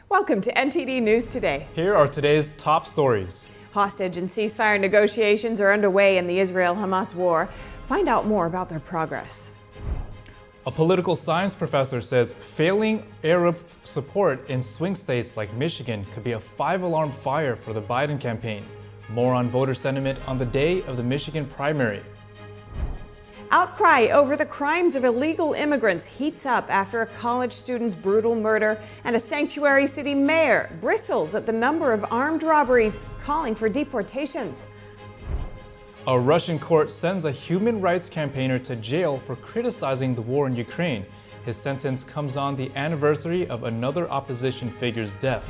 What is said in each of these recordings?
Welcome to NTD News Today. Here are today's top stories. Hostage and ceasefire negotiations are underway in the Israel-Hamas war. Find out more about their progress. A political science professor says failing Arab support in swing states like Michigan could be a five-alarm fire for the Biden campaign. More on voter sentiment on the day of the Michigan primary. Outcry over the crimes of illegal immigrants heats up after a college student's brutal murder, and a sanctuary city mayor bristles at the number of armed robberies, calling for deportations. A Russian court sends a human rights campaigner to jail for criticizing the war in Ukraine. His sentence comes on the anniversary of another opposition figure's death.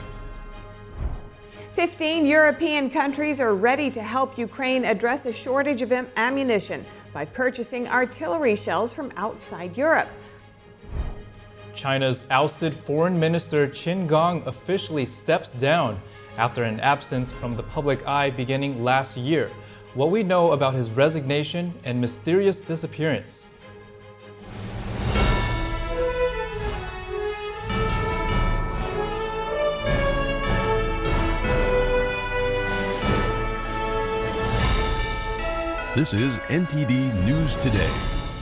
15 European countries are ready to help Ukraine address a shortage of ammunition by purchasing artillery shells from outside Europe. China's ousted Foreign Minister Qin Gang officially steps down after an absence from the public eye beginning last year. What we know about his resignation and mysterious disappearance. This is NTD News Today,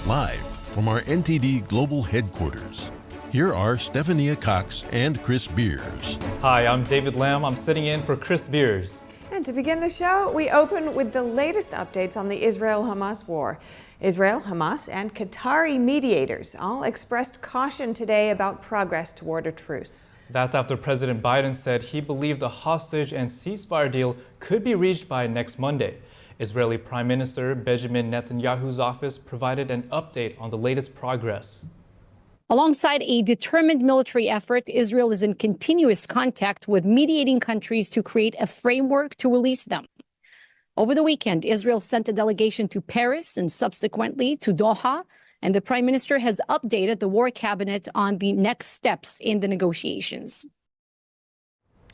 live from our NTD Global Headquarters. Here are Stephania Cox and Chris Beers. Hi, I'm David Lamb. I'm sitting in for Chris Beers. And to begin the show, we open with the latest updates on the Israel-Hamas war. Israel, Hamas, and Qatari mediators all expressed caution today about progress toward a truce. That's after President Biden said he believed a hostage and ceasefire deal could be reached by next Monday. Israeli Prime Minister Benjamin Netanyahu's office provided an update on the latest progress. Alongside a determined military effort, Israel is in continuous contact with mediating countries to create a framework to release them. Over the weekend, Israel sent a delegation to Paris and subsequently to Doha, and the Prime Minister has updated the war cabinet on the next steps in the negotiations.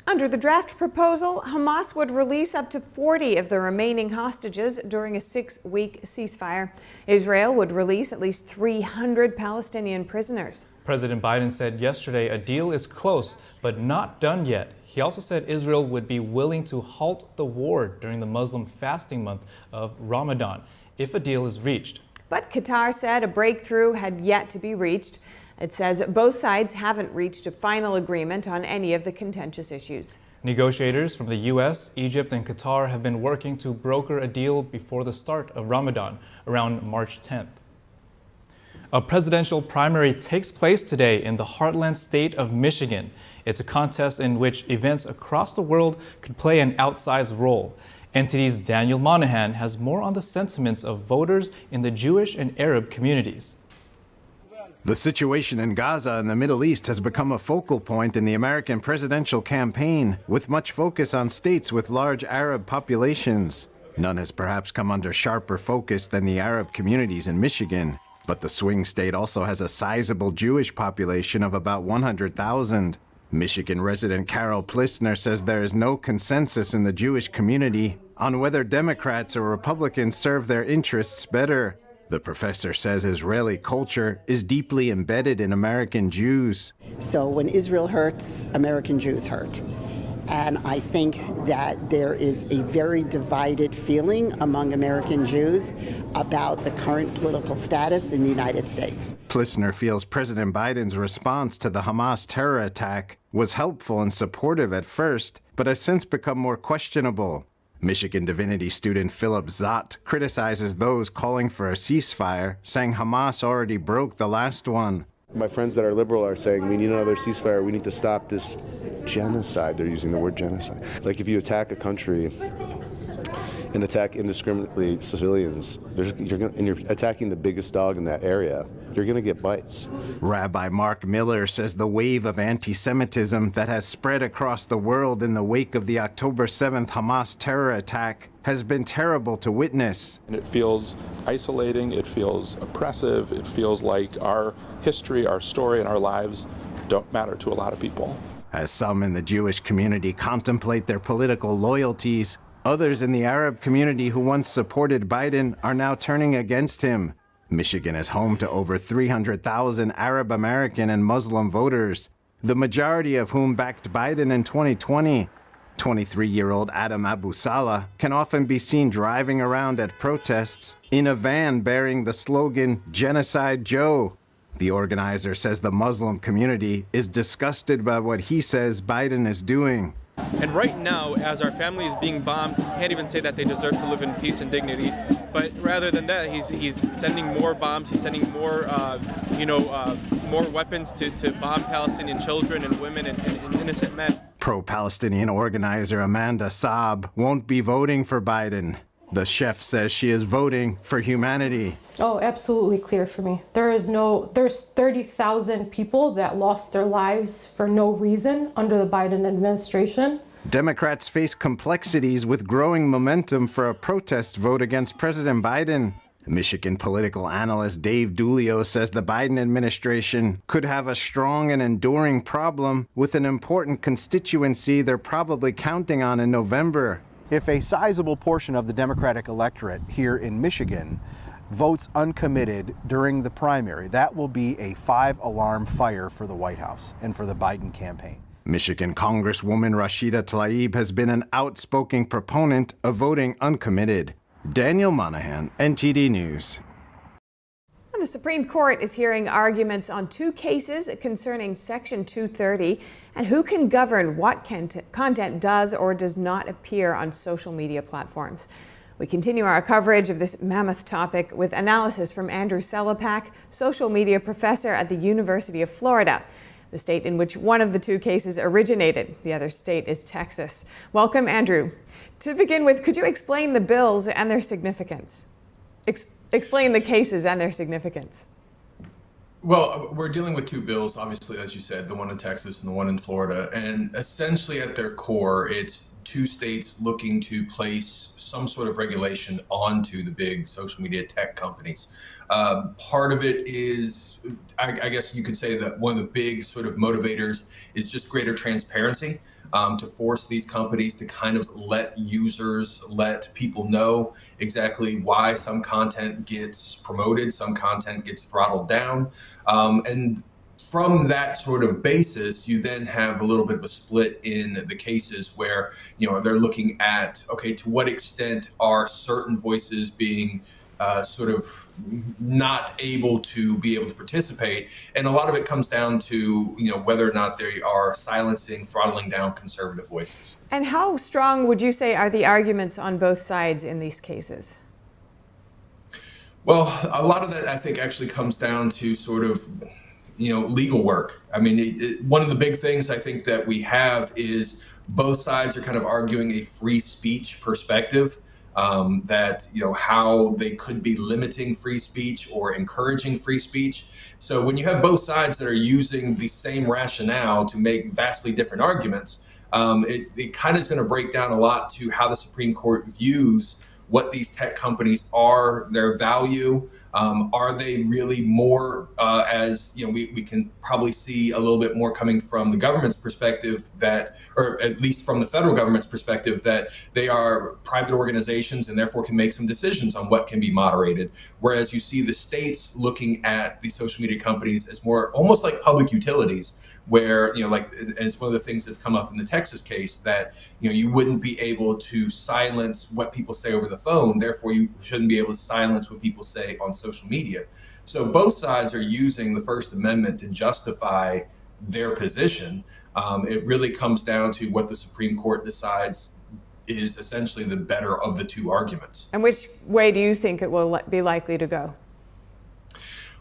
Under the draft proposal, Hamas would release up to 40 of the remaining hostages during a 6-week ceasefire. Israel would release at least 300 Palestinian prisoners. President Biden said yesterday a deal is close, but not done yet. He also said Israel would be willing to halt the war during the Muslim fasting month of Ramadan if a deal is reached. But Qatar said a breakthrough had yet to be reached. It says both sides haven't reached a final agreement on any of the contentious issues. Negotiators from the U.S., Egypt, and Qatar have been working to broker a deal before the start of Ramadan, around March 10th. A presidential primary takes place today in the heartland state of Michigan. It's a contest in which events across the world could play an outsized role. NTD's Daniel Monahan has more on the sentiments of voters in the Jewish and Arab communities. The situation in Gaza and the Middle East has become a focal point in the American presidential campaign, with much focus on states with large Arab populations. None has perhaps come under sharper focus than the Arab communities in Michigan, but the swing state also has a sizable Jewish population of about 100,000. Michigan resident Carol Plissner says there is no consensus in the Jewish community on whether Democrats or Republicans serve their interests better. The professor says Israeli culture is deeply embedded in American Jews. So when Israel hurts, American Jews hurt. And I think that there is a very divided feeling among American Jews about the current political status in the United States. Plissner feels President Biden's response to the Hamas terror attack was helpful and supportive at first, but has since become more questionable. Michigan Divinity student Philip Zott criticizes those calling for a ceasefire, saying Hamas already broke the last one. My friends that are liberal are saying we need another ceasefire, we need to stop this genocide. They're using the word genocide. Like if you attack a country and attack indiscriminately civilians, you're attacking the biggest dog in that area, you're going to get bites. Rabbi Mark Miller says the wave of anti-Semitism that has spread across the world in the wake of the October 7th Hamas terror attack has been terrible to witness. And it feels isolating, it feels oppressive, it feels like our history, our story, and our lives don't matter to a lot of people. As some in the Jewish community contemplate their political loyalties, others in the Arab community who once supported Biden are now turning against him. Michigan is home to over 300,000 Arab American and Muslim voters. the majority of whom backed Biden in 2020. 23-year-old Adam Abu Salah can often be seen driving around at protests in a van bearing the slogan, "Genocide Joe." The organizer says the Muslim community is disgusted by what he says Biden is doing. And right now, as our family is being bombed, he can't even say that they deserve to live in peace and dignity. But rather than that, he's sending more bombs. He's sending more, more weapons to bomb Palestinian children and women and innocent men. Pro-Palestinian organizer Amanda Saab won't be voting for Biden. The chef says she is voting for humanity. Oh, absolutely clear for me. There's 30,000 people that lost their lives for no reason under the Biden administration. Democrats face complexities with growing momentum for a protest vote against President Biden. Michigan political analyst Dave Dulio says the Biden administration could have a strong and enduring problem with an important constituency they're probably counting on in November. If a sizable portion of the Democratic electorate here in Michigan votes uncommitted during the primary, that will be a 5-alarm fire for the White House and for the Biden campaign. Michigan Congresswoman Rashida Tlaib has been an outspoken proponent of voting uncommitted. Daniel Monahan, NTD News. The Supreme Court is hearing arguments on 2 cases concerning Section 230 and who can govern what content does or does not appear on social media platforms. We continue our coverage of this mammoth topic with analysis from Andrew Selapak, social media professor at the University of Florida, the state in which one of the 2 cases originated. The other state is Texas. Welcome, Andrew. To begin with, could you explain the bills and their significance? Explain the cases and their significance. Well, we're dealing with 2 bills, obviously, as you said, the one in Texas and the one in Florida. And essentially at their core, it's 2 states looking to place some sort of regulation onto the big social media tech companies. Part of it is, I guess you could say that one of the big sort of motivators is just greater transparency, to force these companies to kind of let people know exactly why some content gets promoted, some content gets throttled down. And from that sort of basis, you then have a little bit of a split in the cases where, they're looking at, okay, to what extent are certain voices being sort of not able to participate. And a lot of it comes down to, whether or not they are silencing, throttling down conservative voices. And how strong would you say are the arguments on both sides in these cases? Well, a lot of that, I think, actually comes down to sort of, legal work. I mean, one of the big things I think that we have is both sides are kind of arguing a free speech perspective. That, how they could be limiting free speech or encouraging free speech. So when you have both sides that are using the same rationale to make vastly different arguments, it kind of is going to break down a lot to how the Supreme Court views what these tech companies are, their value. Are they really more, we can probably see a little bit more coming from the government's perspective or at least from the federal government's perspective, that they are private organizations and therefore can make some decisions on what can be moderated. Whereas you see the states looking at these social media companies as more almost like public utilities, where, and it's one of the things that's come up in the Texas case that, you wouldn't be able to silence what people say over the phone. Therefore, you shouldn't be able to silence what people say on social media. So both sides are using the First Amendment to justify their position. It really comes down to what the Supreme Court decides is essentially the better of the 2 arguments. And which way do you think it will be likely to go?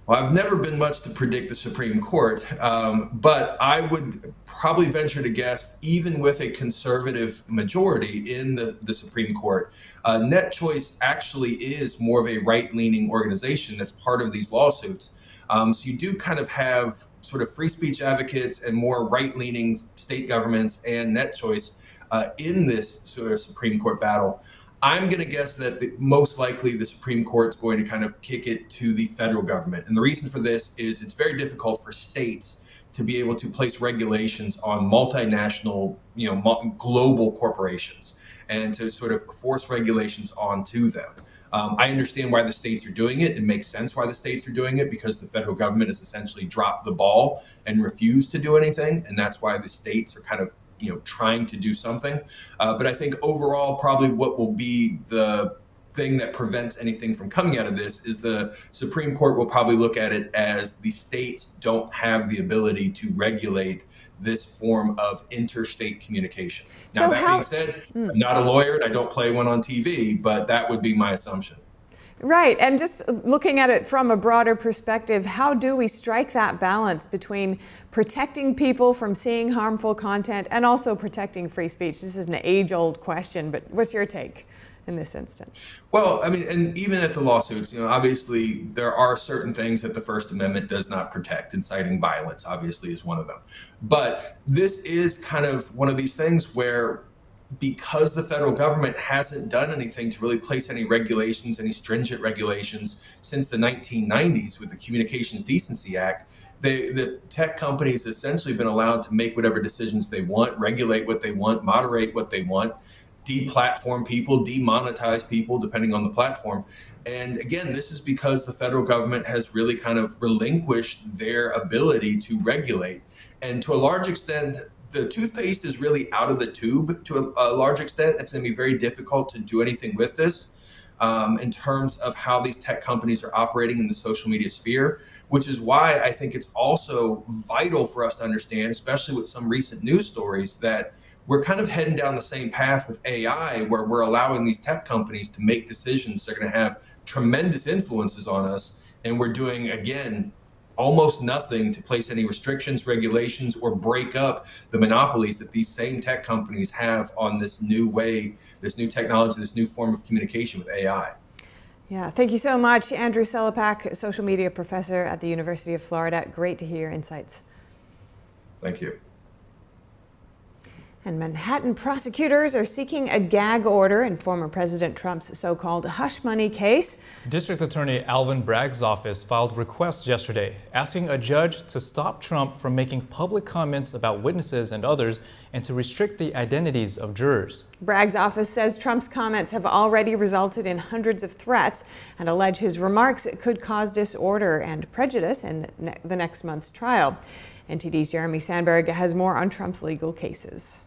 Well, I've never been much to predict the Supreme Court, but I would probably venture to guess, even with a conservative majority in the Supreme Court, Net Choice actually is more of a right-leaning organization that's part of these lawsuits. So you do kind of have sort of free speech advocates and more right-leaning state governments and Net Choice in this sort of Supreme Court battle. I'm going to guess that most likely the Supreme Court's going to kind of kick it to the federal government. And the reason for this is it's very difficult for states to be able to place regulations on multinational, global corporations and to sort of force regulations onto them. I understand why the states are doing it. It makes sense why the states are doing it, because the federal government has essentially dropped the ball and refused to do anything. And that's why the states are kind of, trying to do something. But I think overall, probably what will be the thing that prevents anything from coming out of this is the Supreme Court will probably look at it as the states don't have the ability to regulate this form of interstate communication. Now, So that being said, I'm not a lawyer and I don't play one on TV, but that would be my assumption. Right, and just looking at it from a broader perspective, how do we strike that balance between protecting people from seeing harmful content and also protecting free speech? This is an age-old question, but what's your take in this instance? Well, I mean, and even at the lawsuits, obviously there are certain things that the First Amendment does not protect. Inciting violence, obviously, is one of them. But this is kind of one of these things where, because the federal government hasn't done anything to really place any regulations, any stringent regulations since the 1990s with the Communications Decency Act, the tech companies essentially been allowed to make whatever decisions they want, regulate what they want, moderate what they want, deplatform people, demonetize people, depending on the platform. And again, this is because the federal government has really kind of relinquished their ability to regulate. And to a large extent, the toothpaste is really out of the tube to a large extent. It's going to be very difficult to do anything with this in terms of how these tech companies are operating in the social media sphere, which is why I think it's also vital for us to understand, especially with some recent news stories, that we're kind of heading down the same path with AI, where we're allowing these tech companies to make decisions that are going to have tremendous influences on us. And we're doing, again, almost nothing to place any restrictions, regulations, or break up the monopolies that these same tech companies have on this new way, this new technology, this new form of communication with AI. Yeah, thank you so much, Andrew Selepak, social media professor at the University of Florida. Great to hear your insights. Thank you. And Manhattan prosecutors are seeking a gag order in former President Trump's so-called hush money case. District Attorney Alvin Bragg's office filed requests yesterday asking a judge to stop Trump from making public comments about witnesses and others and to restrict the identities of jurors. Bragg's office says Trump's comments have already resulted in hundreds of threats and allege his remarks could cause disorder and prejudice in the next month's trial. NTD's Jeremy Sandberg has more on Trump's legal cases.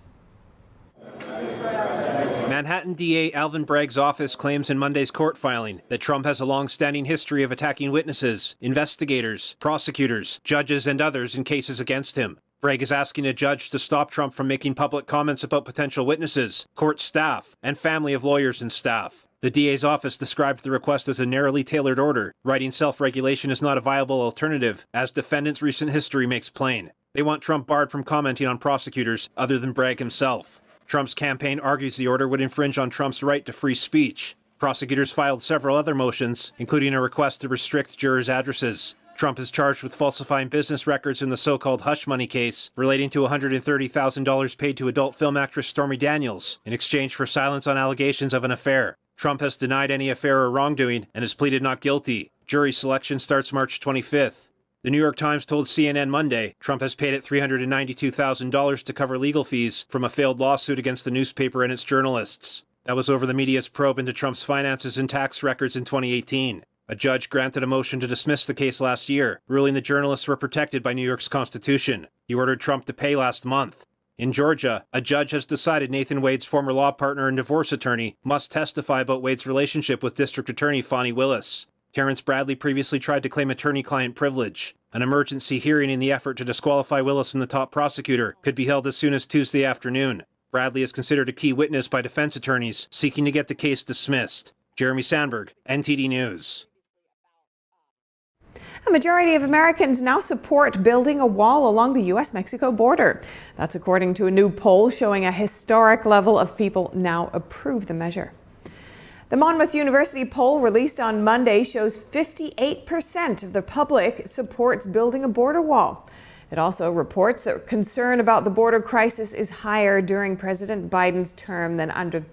Manhattan DA Alvin Bragg's office claims in Monday's court filing that Trump has a long-standing history of attacking witnesses, investigators, prosecutors, judges, and others in cases against him. Bragg is asking a judge to stop Trump from making public comments about potential witnesses, court staff, and family of lawyers and staff. The DA's office described the request as a narrowly tailored order, writing self-regulation is not a viable alternative, as defendant's recent history makes plain. They want Trump barred from commenting on prosecutors other than Bragg himself. Trump's campaign argues the order would infringe on Trump's right to free speech. Prosecutors filed several other motions, including a request to restrict jurors' addresses. Trump is charged with falsifying business records in the so-called hush money case, relating to $130,000 paid to adult film actress Stormy Daniels in exchange for silence on allegations of an affair. Trump has denied any affair or wrongdoing and has pleaded not guilty. Jury selection starts March 25th. The New York Times told CNN Monday Trump has paid it $392,000 to cover legal fees from a failed lawsuit against the newspaper and its journalists. That was over the media's probe into Trump's finances and tax records in 2018. A judge granted a motion to dismiss the case last year, ruling the journalists were protected by New York's Constitution. He ordered Trump to pay last month. In Georgia, a judge has decided Nathan Wade's former law partner and divorce attorney must testify about Wade's relationship with District Attorney Fani Willis. Terrence Bradley previously tried to claim attorney-client privilege. An emergency hearing in the effort to disqualify Willis and the top prosecutor could be held as soon as Tuesday afternoon. Bradley is considered a key witness by defense attorneys seeking to get the case dismissed. Jeremy Sandberg, NTD News. A majority of Americans now support building a wall along the U.S.-Mexico border. That's according to a new poll showing a historic level of people now approve the measure. The Monmouth University poll released on Monday shows 58% of the public supports building a border wall. It also reports that concern about the border crisis is higher during President Biden's term than under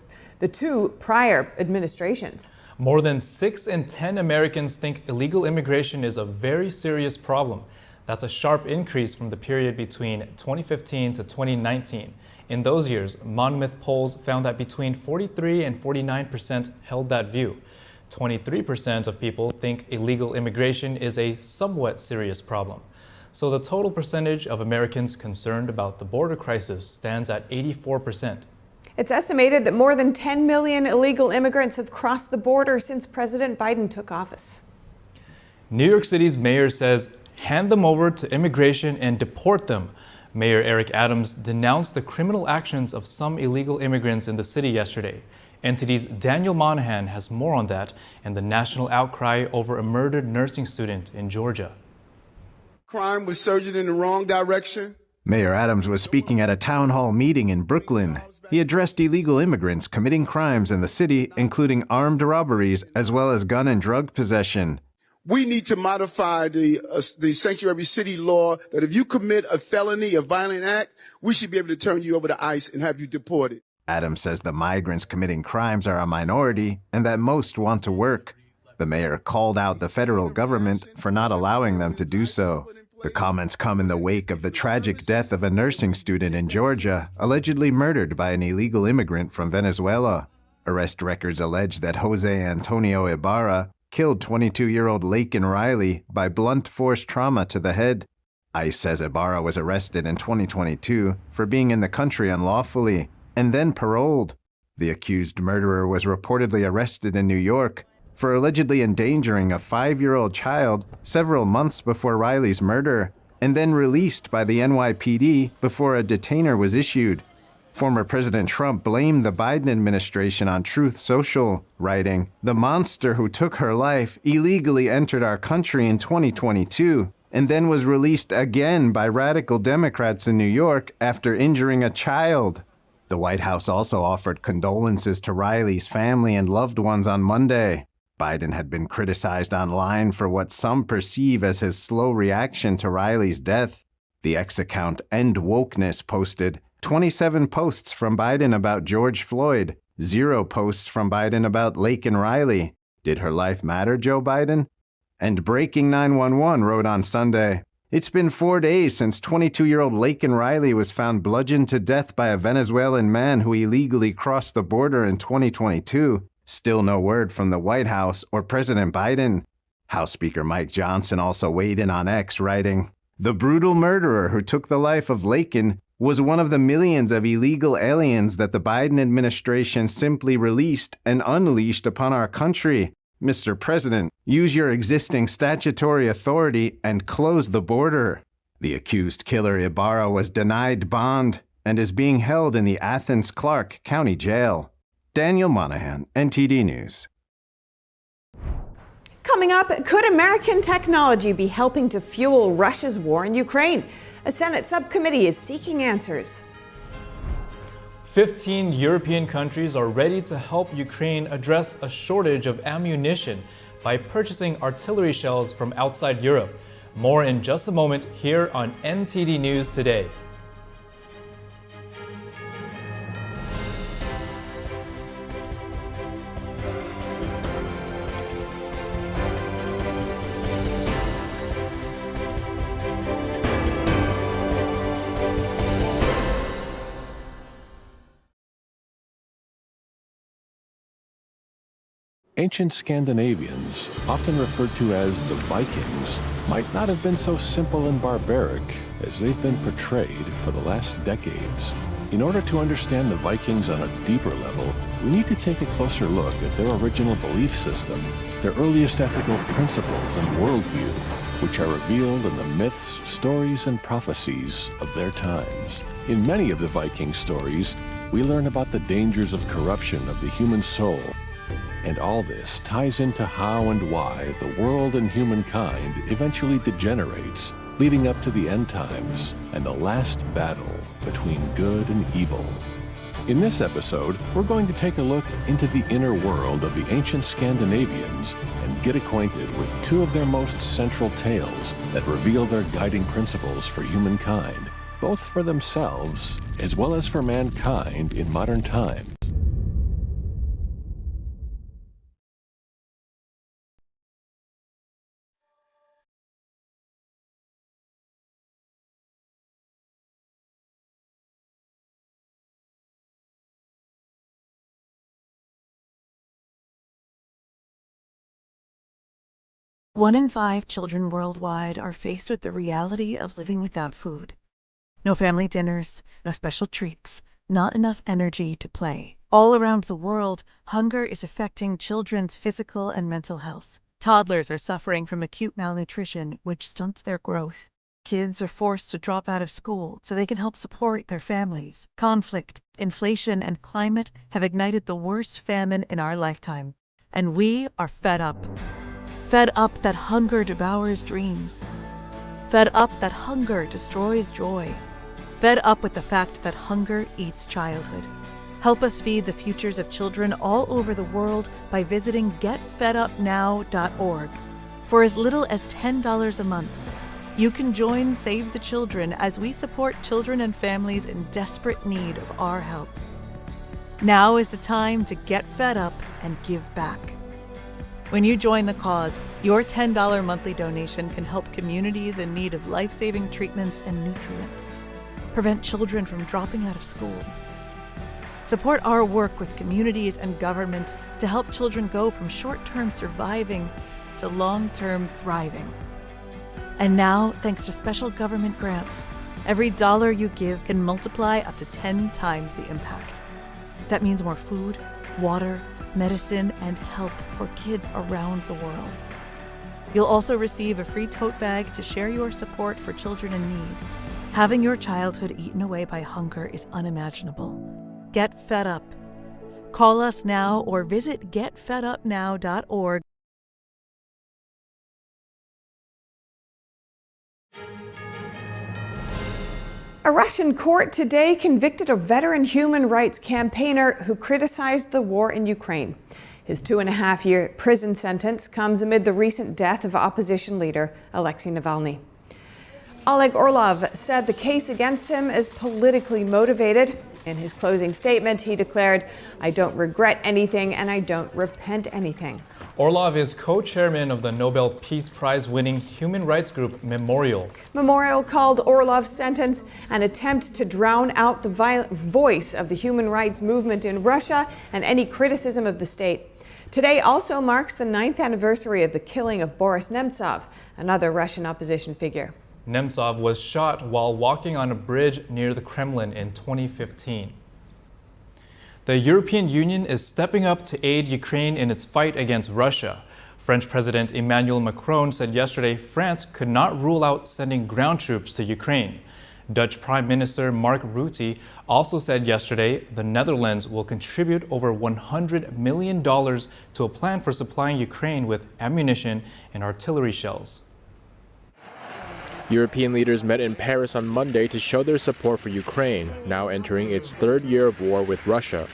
the two prior administrations. More than 6 in 10 Americans think illegal immigration is a very serious problem. That's a sharp increase from the period between 2015 to 2019. In those years, Monmouth polls found that between 43 and 49% held that view. 23% of people think illegal immigration is a somewhat serious problem. So the total percentage of Americans concerned about the border crisis stands at 84%. It's estimated that more than 10 million illegal immigrants have crossed the border since President Biden took office. New York City's mayor says, hand them over to immigration and deport them. Mayor Eric Adams denounced the criminal actions of some illegal immigrants in the city yesterday. NTD's Daniel Monahan has more on that and the national outcry over a murdered nursing student in Georgia. Crime was surging in the wrong direction. Mayor Adams was speaking at a town hall meeting in Brooklyn. He addressed illegal immigrants committing crimes in the city, including armed robberies as well as gun and drug possession. We need to modify the sanctuary city law that if you commit a felony, a violent act, we should be able to turn you over to ICE and have you deported. Adams says the migrants committing crimes are a minority and that most want to work. The mayor called out the federal government for not allowing them to do so. The comments come in the wake of the tragic death of a nursing student in Georgia, allegedly murdered by an illegal immigrant from Venezuela. Arrest records allege that Jose Antonio Ibarra killed 22-year-old Laken Riley by blunt force trauma to the head. ICE says Ibarra was arrested in 2022 for being in the country unlawfully and then paroled. The accused murderer was reportedly arrested in New York for allegedly endangering a 5-year-old child several months before Riley's murder, and then released by the NYPD before a detainer was issued. Former President Trump blamed the Biden administration on Truth Social, writing, "The monster who took her life illegally entered our country in 2022 and then was released again by radical Democrats in New York after injuring a child." The White House also offered condolences to Riley's family and loved ones on Monday. Biden had been criticized online for what some perceive as his slow reaction to Riley's death. The X-account End Wokeness posted 27 posts from Biden about George Floyd, 0 posts from Biden about Laken Riley. Did her life matter, Joe Biden? And Breaking 911 wrote on Sunday, "It's been 4 days since 22-year-old Laken Riley was found bludgeoned to death by a Venezuelan man who illegally crossed the border in 2022. Still no word from the White House or President Biden." House Speaker Mike Johnson also weighed in on X, writing, "The brutal murderer who took the life of Laken was one of the millions of illegal aliens that the Biden administration simply released and unleashed upon our country. Mr. President, use your existing statutory authority and close the border." The accused killer Ibarra was denied bond and is being held in the Athens-Clarke County Jail. Daniel Monahan, NTD News. Coming up, could American technology be helping to fuel Russia's war in Ukraine? A Senate subcommittee is seeking answers. 15 European countries are ready to help Ukraine address a shortage of ammunition by purchasing artillery shells from outside Europe. More in just a moment here on NTD News Today. Ancient Scandinavians, often referred to as the Vikings, might not have been so simple and barbaric as they've been portrayed for the last decades. In order to understand the Vikings on a deeper level, we need to take a closer look at their original belief system, their earliest ethical principles and worldview, which are revealed in the myths, stories, and prophecies of their times. In many of the Viking stories, we learn about the dangers of corruption of the human soul. And all this ties into how and why the world and humankind eventually degenerates, leading up to the end times and the last battle between good and evil. In this episode, we're going to take a look into the inner world of the ancient Scandinavians and get acquainted with two of their most central tales that reveal their guiding principles for humankind, both for themselves as well as for mankind in modern times. 1 in 5 children worldwide are faced with the reality of living without food. No family dinners, no special treats, not enough energy to play. All around the world, hunger is affecting children's physical and mental health. Toddlers are suffering from acute malnutrition, which stunts their growth. Kids are forced to drop out of school so they can help support their families. Conflict, inflation, and climate have ignited the worst famine in our lifetime. And we are fed up. Fed up that hunger devours dreams. Fed up that hunger destroys joy. Fed up with the fact that hunger eats childhood. Help us feed the futures of children all over the world by visiting getfedupnow.org. For as little as $10 a month, you can join Save the Children as we support children and families in desperate need of our help. Now is the time to get fed up and give back. When you join the cause, your $10 monthly donation can help communities in need of life-saving treatments and nutrients, prevent children from dropping out of school, support our work with communities and governments to help children go from short-term surviving to long-term thriving. And now, thanks to special government grants, every dollar you give can multiply up to 10 times the impact. That means more food, water, medicine, and help for kids around the world. You'll also receive a free tote bag to share your support for children in need. Having your childhood eaten away by hunger is unimaginable. Get fed up. Call us now or visit getfedupnow.org. A Russian court today convicted a veteran human rights campaigner who criticized the war in Ukraine. His 2.5-year prison sentence comes amid the recent death of opposition leader Alexei Navalny. Oleg Orlov said the case against him is politically motivated. In his closing statement, he declared, "I don't regret anything and I don't repent anything." Orlov is co-chairman of the Nobel Peace Prize-winning human rights group Memorial. Memorial called Orlov's sentence an attempt to drown out the violent voice of the human rights movement in Russia and any criticism of the state. Today also marks the 9th anniversary of the killing of Boris Nemtsov, another Russian opposition figure. Nemtsov was shot while walking on a bridge near the Kremlin in 2015. The European Union is stepping up to aid Ukraine in its fight against Russia. French President Emmanuel Macron said yesterday France could not rule out sending ground troops to Ukraine. Dutch Prime Minister Mark Rutte also said yesterday the Netherlands will contribute over $100 million to a plan for supplying Ukraine with ammunition and artillery shells. European leaders met in Paris on Monday to show their support for Ukraine, now entering its third year of war with Russia.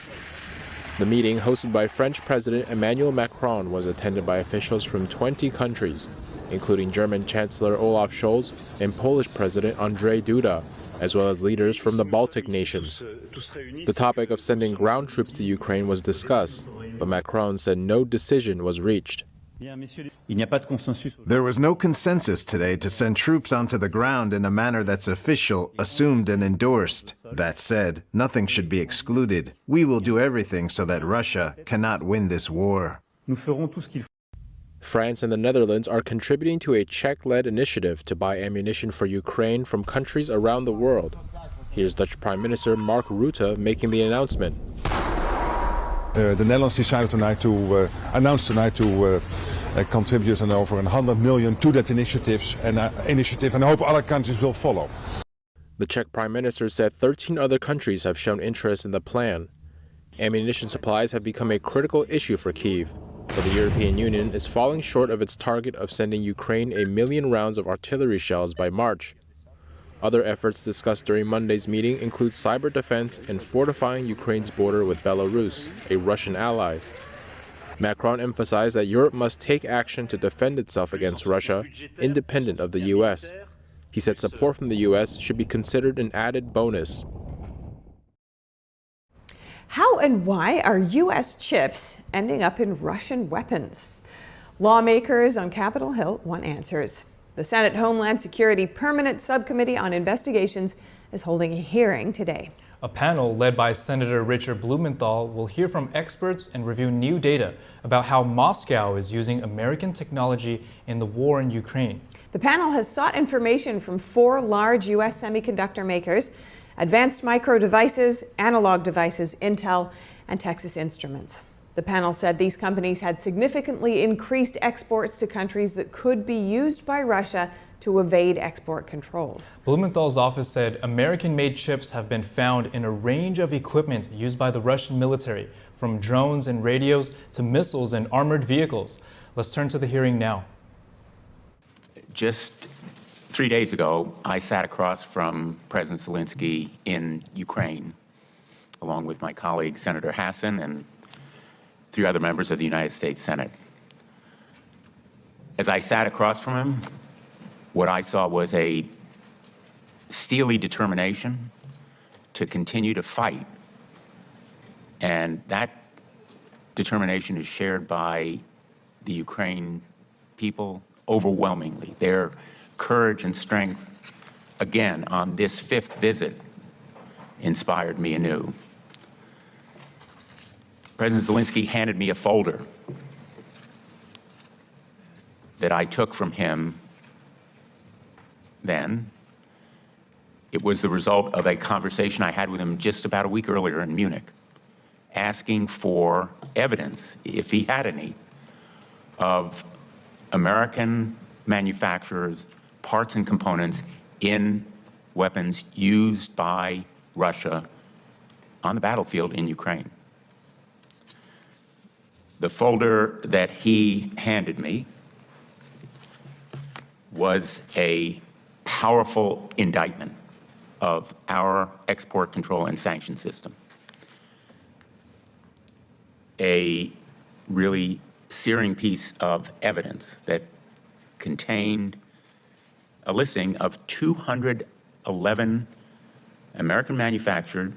The meeting, hosted by French President Emmanuel Macron, was attended by officials from 20 countries, including German Chancellor Olaf Scholz and Polish President Andrzej Duda, as well as leaders from the Baltic nations. The topic of sending ground troops to Ukraine was discussed, but Macron said no decision was reached. There was no consensus today to send troops onto the ground in a manner that's official, assumed, and endorsed. That said, nothing should be excluded. We will do everything so that Russia cannot win this war. France and the Netherlands are contributing to a Czech-led initiative to buy ammunition for Ukraine from countries around the world. Here's Dutch Prime Minister Mark Rutte making the announcement. The Netherlands decided tonight to announce tonight to contribute an over $100 million to that initiative, and I hope other countries will follow. The Czech Prime Minister said 13 other countries have shown interest in the plan. Ammunition supplies have become a critical issue for Kyiv, but the European Union is falling short of its target of sending Ukraine 1 million rounds of artillery shells by March. Other efforts discussed during Monday's meeting include cyber defense and fortifying Ukraine's border with Belarus, a Russian ally. Macron emphasized that Europe must take action to defend itself against Russia, independent of the U.S. He said support from the U.S. should be considered an added bonus. How and why are U.S. chips ending up in Russian weapons? Lawmakers on Capitol Hill want answers. The Senate Homeland Security Permanent Subcommittee on Investigations is holding a hearing today. A panel led by Senator Richard Blumenthal will hear from experts and review new data about how Moscow is using American technology in the war in Ukraine. The panel has sought information from 4 large U.S. semiconductor makers: Advanced Micro Devices, Analog Devices, Intel, and Texas Instruments. The panel said these companies had significantly increased exports to countries that could be used by Russia to evade export controls. Blumenthal's office said American-made chips have been found in a range of equipment used by the Russian military, from drones and radios to missiles and armored vehicles. Let's turn to the hearing now. Just 3 days ago, I sat across from President Zelensky in Ukraine, along with my colleague, Senator Hassan, and 3 other members of the United States Senate. As I sat across from him, what I saw was a steely determination to continue to fight. And that determination is shared by the Ukraine people overwhelmingly. Their courage and strength, again, on this 5th visit, inspired me anew. President Zelensky handed me a folder that I took from him then. It was the result of a conversation I had with him just about a week earlier in Munich, asking for evidence, if he had any, of American manufacturers, parts and components in weapons used by Russia on the battlefield in Ukraine. The folder that he handed me was a powerful indictment of our export control and sanction system. A really searing piece of evidence that contained a listing of 211 American-manufactured,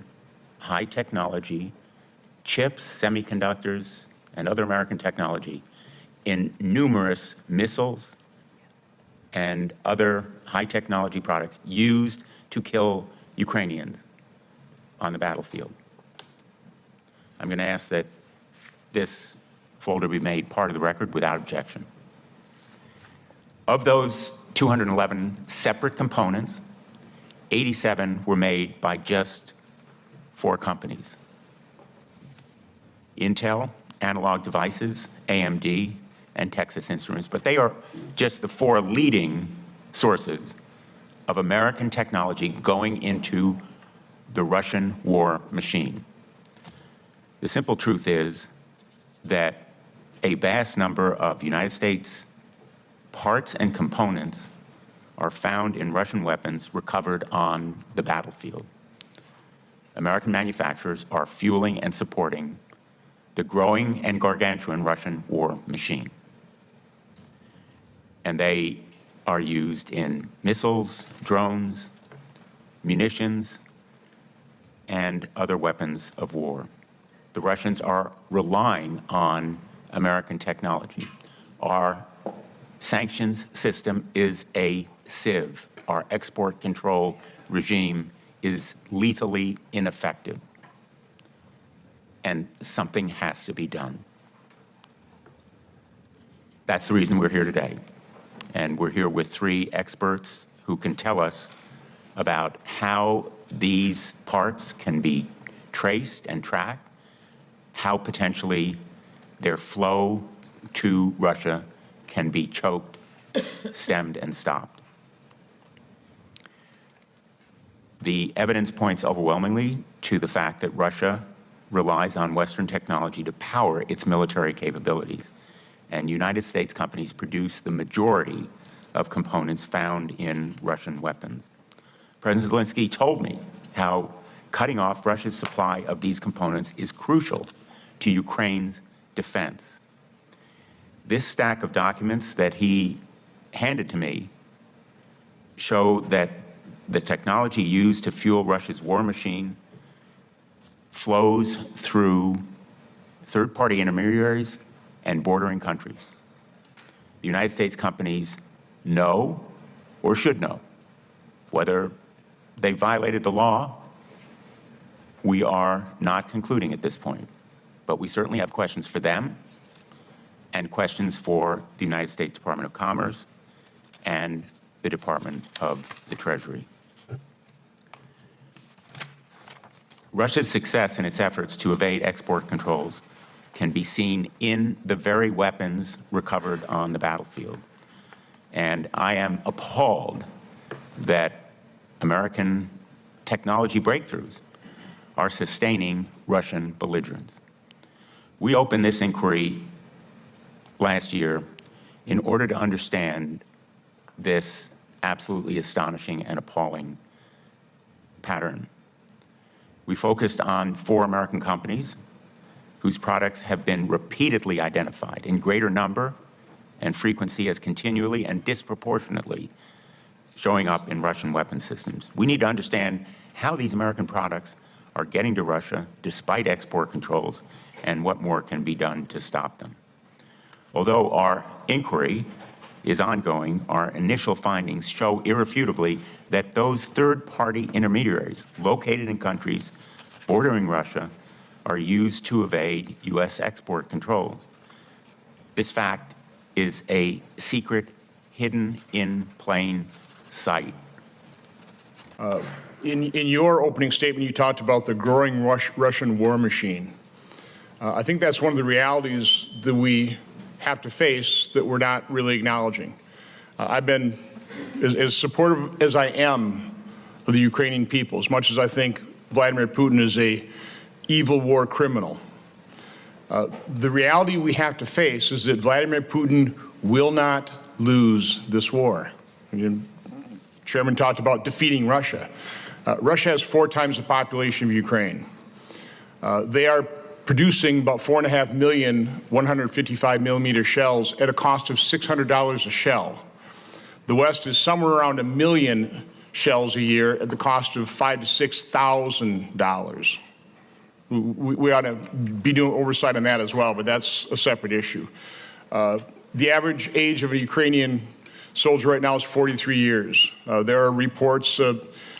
high-technology chips, semiconductors, and other American technology in numerous missiles and other high-technology products used to kill Ukrainians on the battlefield. I'm going to ask that this folder be made part of the record without objection. Of those 211 separate components, 87 were made by just 4 companies: Intel, Analog Devices, AMD, and Texas Instruments. But they are just the 4 leading sources of American technology going into the Russian war machine. The simple truth is that a vast number of United States parts and components are found in Russian weapons recovered on the battlefield. American manufacturers are fueling and supporting the growing and gargantuan Russian war machine. And they are used in missiles, drones, munitions, and other weapons of war. The Russians are relying on American technology. Our sanctions system is a sieve. Our export control regime is lethally ineffective. And something has to be done. That's the reason we're here today. And we're here with 3 experts who can tell us about how these parts can be traced and tracked, how potentially their flow to Russia can be choked, stemmed, and stopped. The evidence points overwhelmingly to the fact that Russia relies on Western technology to power its military capabilities. And United States companies produce the majority of components found in Russian weapons. President Zelensky told me how cutting off Russia's supply of these components is crucial to Ukraine's defense. This stack of documents that he handed to me show that the technology used to fuel Russia's war machine flows through third-party intermediaries and bordering countries. The United States companies know, or should know, whether they violated the law We are not concluding at this point, but we certainly have questions for them and questions for the United States Department of Commerce and the Department of the Treasury. Russia's success in its efforts to evade export controls can be seen in the very weapons recovered on the battlefield. And I am appalled that American technology breakthroughs are sustaining Russian belligerence. We opened this inquiry last year in order to understand this absolutely astonishing and appalling pattern. We focused on 4 American companies whose products have been repeatedly identified in greater number and frequency as continually and disproportionately showing up in Russian weapons systems. We need to understand how these American products are getting to Russia despite export controls and what more can be done to stop them. Although our inquiry is ongoing, our initial findings show irrefutably that those third-party intermediaries located in countries bordering Russia are used to evade U.S. export controls. This fact is a secret hidden in plain sight. In your opening statement, you talked about the growing Russian war machine. I think that's one of the realities that we have to face that we're not really acknowledging. I've been as supportive as I am of the Ukrainian people, as much as I think Vladimir Putin is a evil war criminal. The reality we have to face is that Vladimir Putin will not lose this war. Chairman talked about defeating Russia. Russia has 4 times the population of Ukraine. They are producing about 4.5 million 155 millimeter shells at a cost of $600 a shell. The West is somewhere around 1 million shells a year at the cost of $5,000 to $6,000. We ought to be doing oversight on that as well, but that's a separate issue. The average age of a Ukrainian soldier right now is 43 years. There are reports,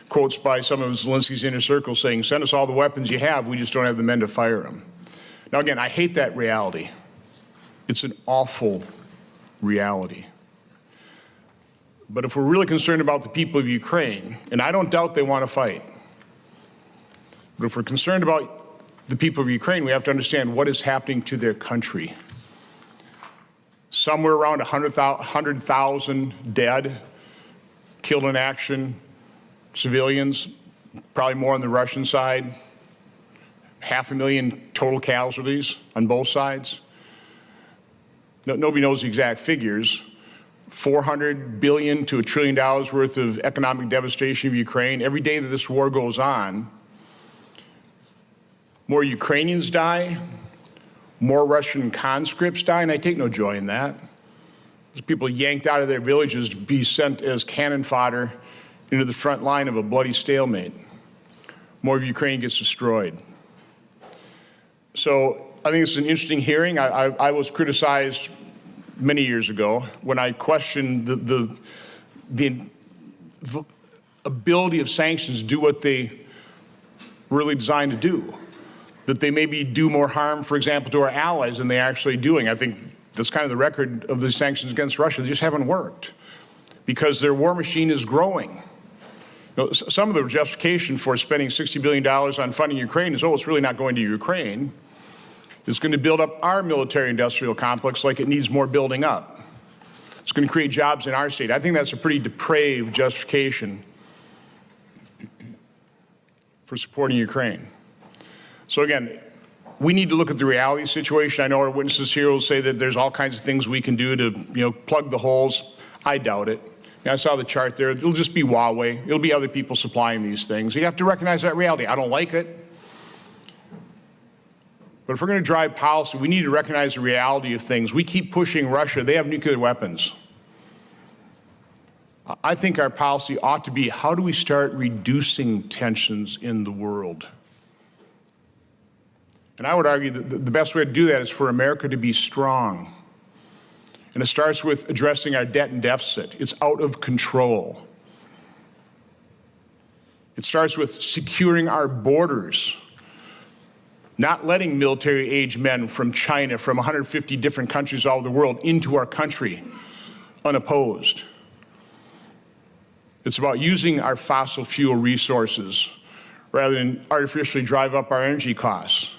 quotes by some of Zelensky's inner circle saying, send us all the weapons you have, we just don't have the men to fire them. Now again, I hate that reality. It's an awful reality. But if we're really concerned about the people of Ukraine, and I don't doubt they want to fight, but if we're concerned about the people of Ukraine, we have to understand what is happening to their country. Somewhere around 100,000 dead, killed in action, civilians, probably more on the Russian side, 500,000 total casualties on both sides. Nobody knows the exact figures. $400 billion to $1 trillion worth of economic devastation of Ukraine. Every day that this war goes on, more Ukrainians die, more Russian conscripts die, and I take no joy in that. There's people yanked out of their villages to be sent as cannon fodder into the front line of a bloody stalemate. More of Ukraine gets destroyed. So I think it's an interesting hearing. I was criticized many years ago when I questioned the ability of sanctions to do what they were really designed to do. That they maybe do more harm, for example, to our allies than they're actually doing. I think that's kind of the record of the sanctions against Russia. They just haven't worked because their war machine is growing. You know, some of the justification for spending $60 billion on funding Ukraine is, oh, it's really not going to Ukraine. It's going to build up our military-industrial complex like it needs more building up. It's going to create jobs in our state. I think that's a pretty depraved justification for supporting Ukraine. So again, we need to look at the reality situation. I know our witnesses here will say that there's all kinds of things we can do to, plug the holes. I doubt it. I saw the chart there. It'll just be Huawei. It'll be other people supplying these things. You have to recognize that reality. I don't like it. But if we're going to drive policy, we need to recognize the reality of things. We keep pushing Russia. They have nuclear weapons. I think our policy ought to be, how do we start reducing tensions in the world? And I would argue that the best way to do that is for America to be strong. And it starts with addressing our debt and deficit. It's out of control. It starts with securing our borders. not letting military-age men from China, from 150 different countries all over the world into our country unopposed. It's about using our fossil fuel resources rather than artificially drive up our energy costs.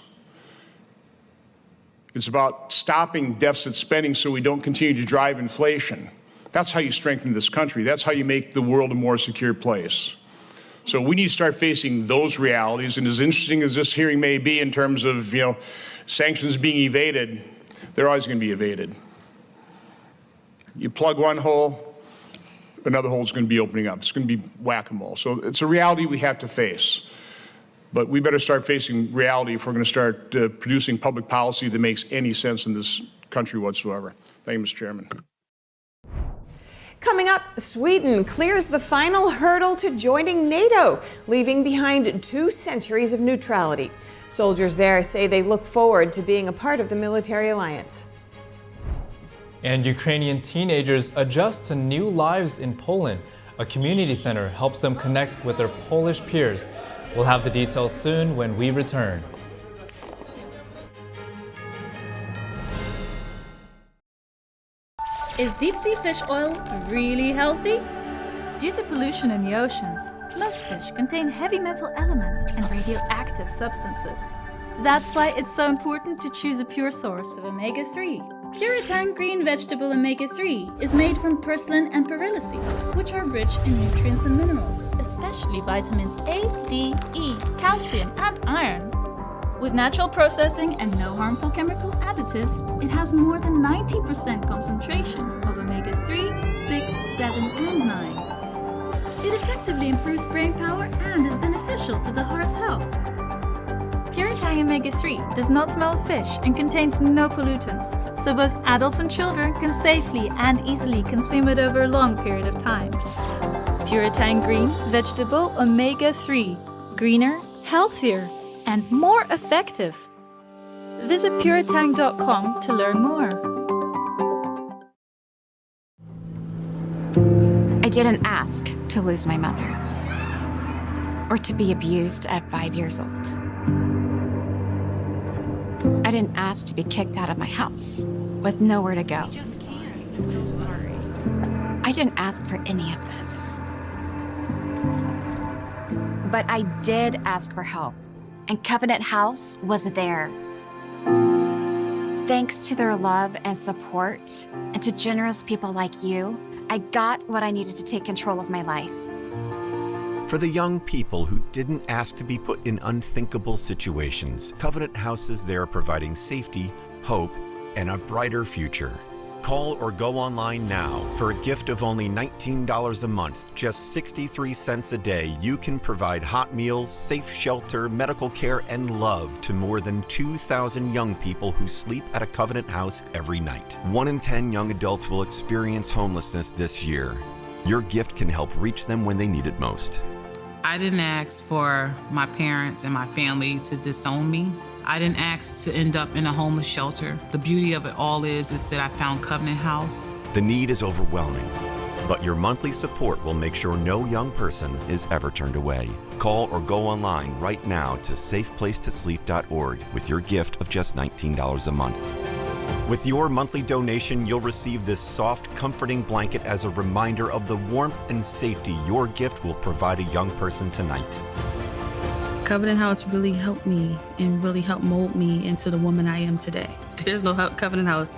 It's about stopping deficit spending so we don't continue to drive inflation. That's how you strengthen this country. That's how you make the world a more secure place. So we need to start facing those realities. And as interesting as this hearing may be in terms of, sanctions being evaded, they're always going to be evaded. You plug one hole, another hole is going to be opening up. It's going to be whack-a-mole. So it's a reality we have to face. But we better start facing reality if we're going to start producing public policy that makes any sense in this country whatsoever. Thank you, Mr. Chairman. Coming up, Sweden clears the final hurdle to joining NATO, leaving behind 2 centuries of neutrality. Soldiers there say they look forward to being a part of the military alliance. And Ukrainian teenagers adjust to new lives in Poland. A community center helps them connect with their Polish peers. We'll have the details soon when we return. Is deep-sea fish oil really healthy? Due to pollution in the oceans, most fish contain heavy metal elements and radioactive substances. That's why it's so important to choose a pure source of omega-3. Puritang green vegetable omega-3 is made from purslane and perilla seeds, which are rich in nutrients and minerals, especially vitamins A, D, E, calcium, and iron. With natural processing and no harmful chemical additives, it has more than 90% concentration of omegas 3, 6, 7, and 9. It effectively improves brain power and is beneficial to the heart's health. Puritang omega-3 does not smell of fish and contains no pollutants, so both adults and children can safely and easily consume it over a long period of time. Puritang green vegetable omega-3, greener, healthier, and more effective. Visit puritang.com to learn more. I didn't ask to lose my mother or to be abused at 5 years old. I didn't ask to be kicked out of my house with nowhere to go. I didn't ask for any of this. But I did ask for help. And Covenant House was there. Thanks to their love and support, and to generous people like you, I got what I needed to take control of my life. For the young people who didn't ask to be put in unthinkable situations, Covenant House is there providing safety, hope, and a brighter future. Call or go online now. For a gift of only $19 a month, just 63 cents a day, you can provide hot meals, safe shelter, medical care, and love to more than 2,000 young people who sleep at a Covenant House every night. 1 in 10 young adults will experience homelessness this year. Your gift can help reach them when they need it most. I didn't ask for my parents and my family to disown me. I didn't ask to end up in a homeless shelter. The beauty of it all is that I found Covenant House. The need is overwhelming, but your monthly support will make sure no young person is ever turned away. Call or go online right now to safeplacetosleep.org with your gift of just $19 a month. With your monthly donation, you'll receive this soft, comforting blanket as a reminder of the warmth and safety your gift will provide a young person tonight. Covenant House really helped me and really helped mold me into the woman I am today. If there's no Covenant House,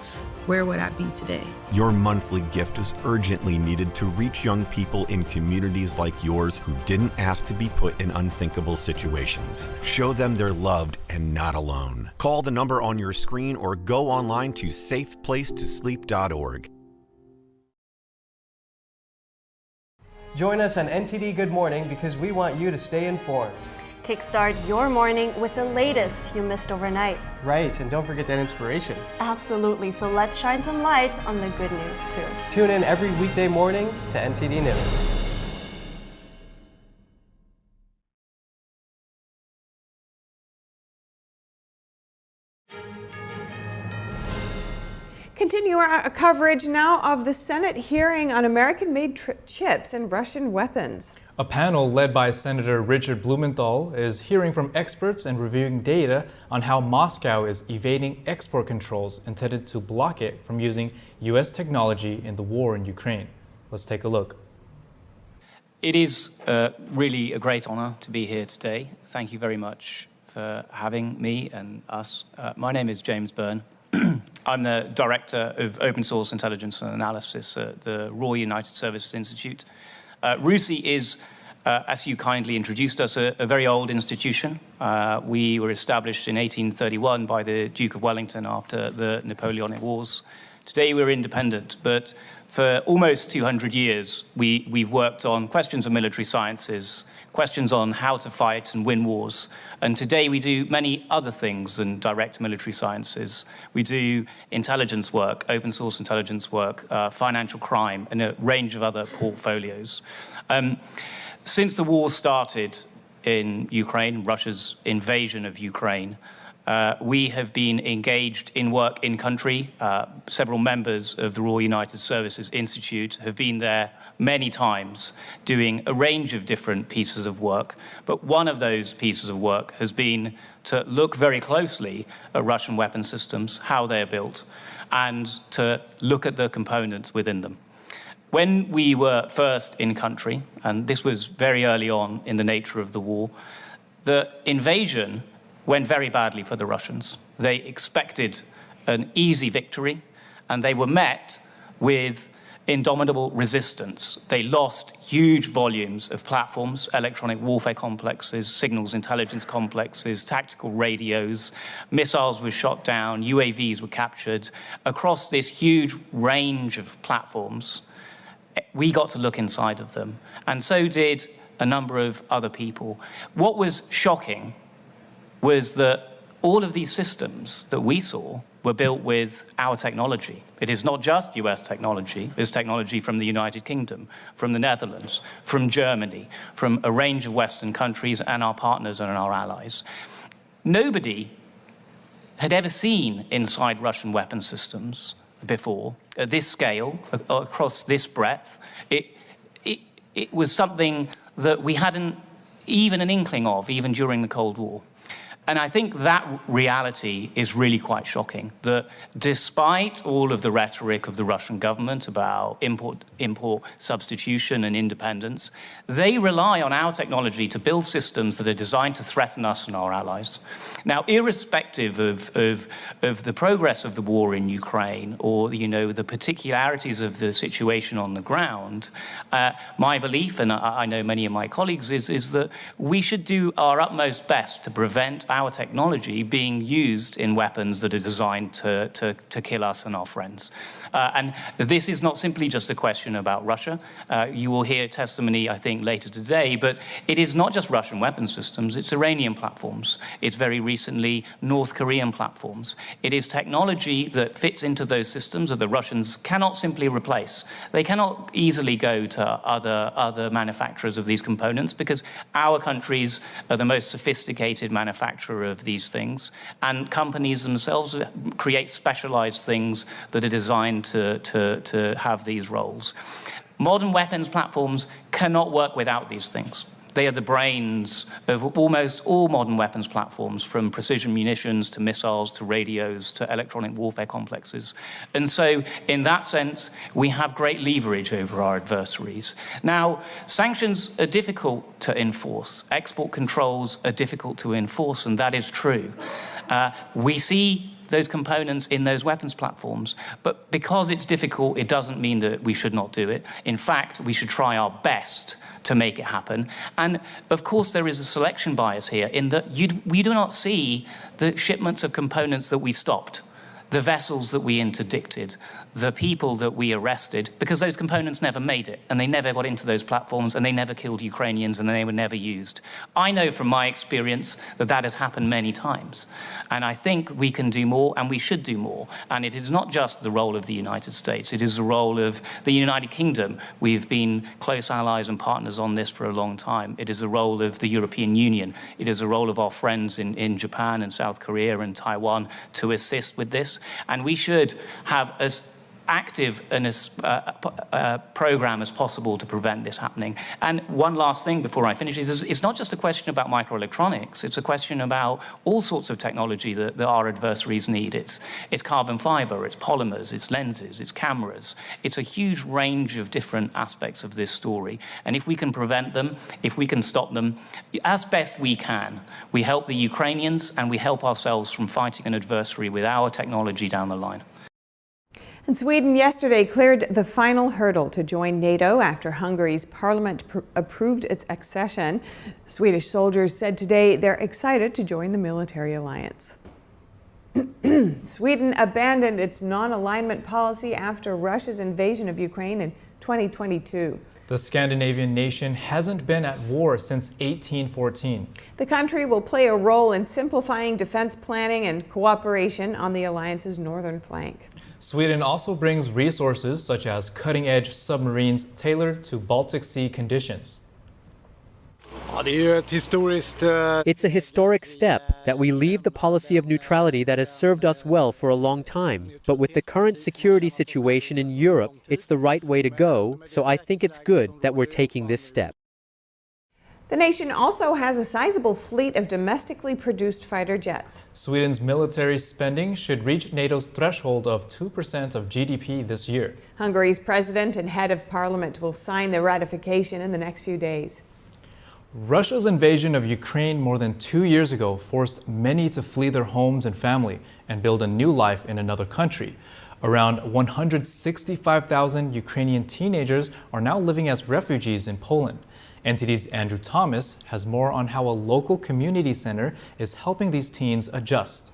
where would I be today? Your monthly gift is urgently needed to reach young people in communities like yours who didn't ask to be put in unthinkable situations. Show them they're loved and not alone. Call the number on your screen or go online to safeplacetosleep.org. Join us on NTD Good Morning because we want you to stay informed. Kickstart your morning with the latest you missed overnight. Right, and don't forget that inspiration. Absolutely, so let's shine some light on the good news too. Tune in every weekday morning to NTD News. Continue our coverage now of the Senate hearing on American-made chips and Russian weapons. A panel led by Senator Richard Blumenthal is hearing from experts and reviewing data on how Moscow is evading export controls intended to block it from using U.S. technology in the war in Ukraine. Let's take a look. It is really a great honor to be here today. Thank you very much for having me and us. My name is James Byrne. I'm the Director of Open Source Intelligence and Analysis at the Royal United Services Institute. RUSI is, as you kindly introduced us, a very old institution. We were established in 1831 by the Duke of Wellington after the Napoleonic Wars. Today we're independent, but for almost 200 years we've worked on questions of military sciences, questions on how to fight and win wars. And today we do many other things than direct military sciences. We do intelligence work, open source intelligence work, financial crime, and a range of other portfolios. Since the war started in Ukraine, Russia's invasion of Ukraine, we have been engaged in work in country. Several members of the Royal United Services Institute have been there many times doing a range of different pieces of work. But one of those pieces of work has been to look very closely at Russian weapon systems, how they're built, and to look at the components within them. When we were first in country, and this was very early on in the nature of the war, the invasion went very badly for the Russians. They expected an easy victory, and they were met with indomitable resistance. They lost huge volumes of platforms, electronic warfare complexes, signals intelligence complexes, tactical radios, missiles were shot down, UAVs were captured. Across this huge range of platforms, we got to look inside of them, and so did a number of other people. What was shocking was that all of these systems that we saw were built with our technology. It is not just US technology, it's technology from the United Kingdom, from the Netherlands, from Germany, from a range of Western countries and our partners and our allies. Nobody had ever seen inside Russian weapon systems before, at this scale, across this breadth. It was something that we hadn't even an inkling of, even during the Cold War. And I think that reality is really quite shocking, that despite all of the rhetoric of the Russian government about import substitution and independence, they rely on our technology to build systems that are designed to threaten us and our allies. Now, irrespective of the progress of the war in Ukraine or, the particularities of the situation on the ground, my belief, and I know many of my colleagues, is that we should do our utmost best to prevent our technology being used in weapons that are designed to kill us and our friends. And this is not simply just a question about Russia. You will hear testimony, I think, later today, but it is not just Russian weapon systems, it's Iranian platforms. It's very recently North Korean platforms. It is technology that fits into those systems that the Russians cannot simply replace. They cannot easily go to other manufacturers of these components because our countries are the most sophisticated manufacturers of these things, and companies themselves create specialized things that are designed to have these roles. Modern weapons platforms cannot work without these things. They are the brains of almost all modern weapons platforms, from precision munitions to missiles to radios to electronic warfare complexes. And so, in that sense, we have great leverage over our adversaries. Now, sanctions are difficult to enforce. Export controls are difficult to enforce, and that is true. We see those components in those weapons platforms. But because it's difficult, it doesn't mean that we should not do it. In fact, we should try our best to make it happen. And of course, there is a selection bias here in that we do not see the shipments of components that we stopped, the vessels that we interdicted, the people that we arrested, because those components never made it, and they never got into those platforms, and they never killed Ukrainians, and they were never used. I know from my experience that that has happened many times. And I think we can do more, and we should do more. And it is not just the role of the United States, it is the role of the United Kingdom. We've been close allies and partners on this for a long time. It is the role of the European Union. It is the role of our friends in Japan and South Korea and Taiwan to assist with this. And we should have active and as program as possible to prevent this happening. And one last thing before I finish is it's not just a question about microelectronics, it's a question about all sorts of technology that our adversaries need. It's carbon fiber, it's polymers, it's lenses, it's cameras. It's a huge range of different aspects of this story. And if we can prevent them, if we can stop them, as best we can, we help the Ukrainians and we help ourselves from fighting an adversary with our technology down the line. And Sweden yesterday cleared the final hurdle to join NATO after Hungary's parliament approved its accession. Swedish soldiers said today they're excited to join the military alliance. Sweden abandoned its non-alignment policy after Russia's invasion of Ukraine in 2022. The Scandinavian nation hasn't been at war since 1814. The country will play a role in simplifying defense planning and cooperation on the alliance's northern flank. Sweden also brings resources such as cutting-edge submarines tailored to Baltic Sea conditions. It's a historic step that we leave the policy of neutrality that has served us well for a long time. But with the current security situation in Europe, it's the right way to go, so I think it's good that we're taking this step. The nation also has a sizable fleet of domestically produced fighter jets. Sweden's military spending should reach NATO's threshold of 2% of GDP this year. Hungary's president and head of parliament will sign the ratification in the next few days. Russia's invasion of Ukraine more than 2 years ago forced many to flee their homes and family and build a new life in another country. Around 165,000 Ukrainian teenagers are now living as refugees in Poland. NTD's Andrew Thomas has more on how a local community center is helping these teens adjust.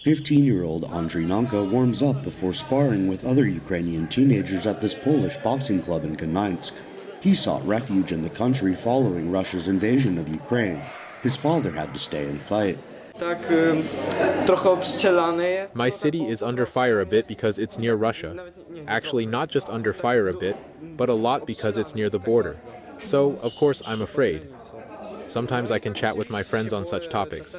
15-year-old Andrzej Nanka warms up before sparring with other Ukrainian teenagers at this Polish boxing club in Gdańsk. He sought refuge in the country following Russia's invasion of Ukraine. His father had to stay and fight. My city is under fire a bit because it's near Russia. Actually, not just under fire a bit, but a lot because it's near the border. So, of course, I'm afraid. Sometimes I can chat with my friends on such topics.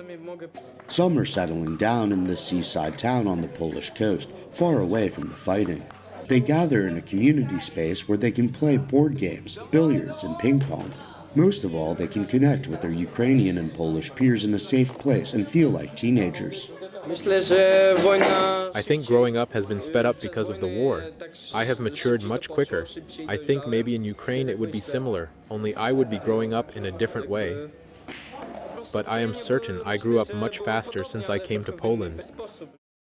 Some are settling down in this seaside town on the Polish coast, far away from the fighting. They gather in a community space where they can play board games, billiards, and ping pong. Most of all, they can connect with their Ukrainian and Polish peers in a safe place and feel like teenagers. I think growing up has been sped up because of the war. I have matured much quicker. I think maybe in Ukraine it would be similar, only I would be growing up in a different way. But I am certain I grew up much faster since I came to Poland.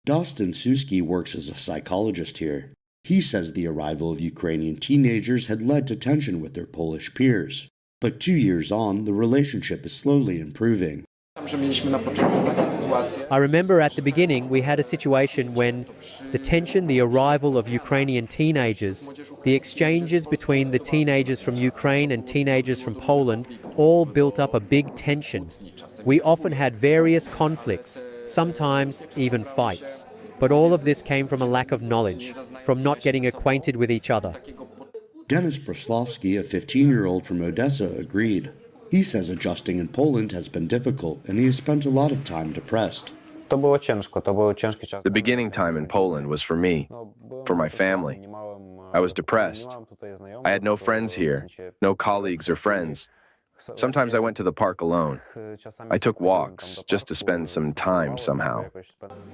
Dostan Suski works as a psychologist here. He says the arrival of Ukrainian teenagers had led to tension with their Polish peers. But 2 years on, the relationship is slowly improving. I remember at the beginning we had a situation when the tension, the arrival of Ukrainian teenagers, the exchanges between the teenagers from Ukraine and teenagers from Poland all built up a big tension. We often had various conflicts, sometimes even fights. But all of this came from a lack of knowledge, from not getting acquainted with each other. Denis Proslavsky, a 15-year-old from Odessa, agreed. He says adjusting in Poland has been difficult, and he has spent a lot of time depressed. The beginning time in Poland was for me, for my family. I was depressed. I had no friends here, no colleagues or friends. Sometimes I went to the park alone. I took walks just to spend some time somehow.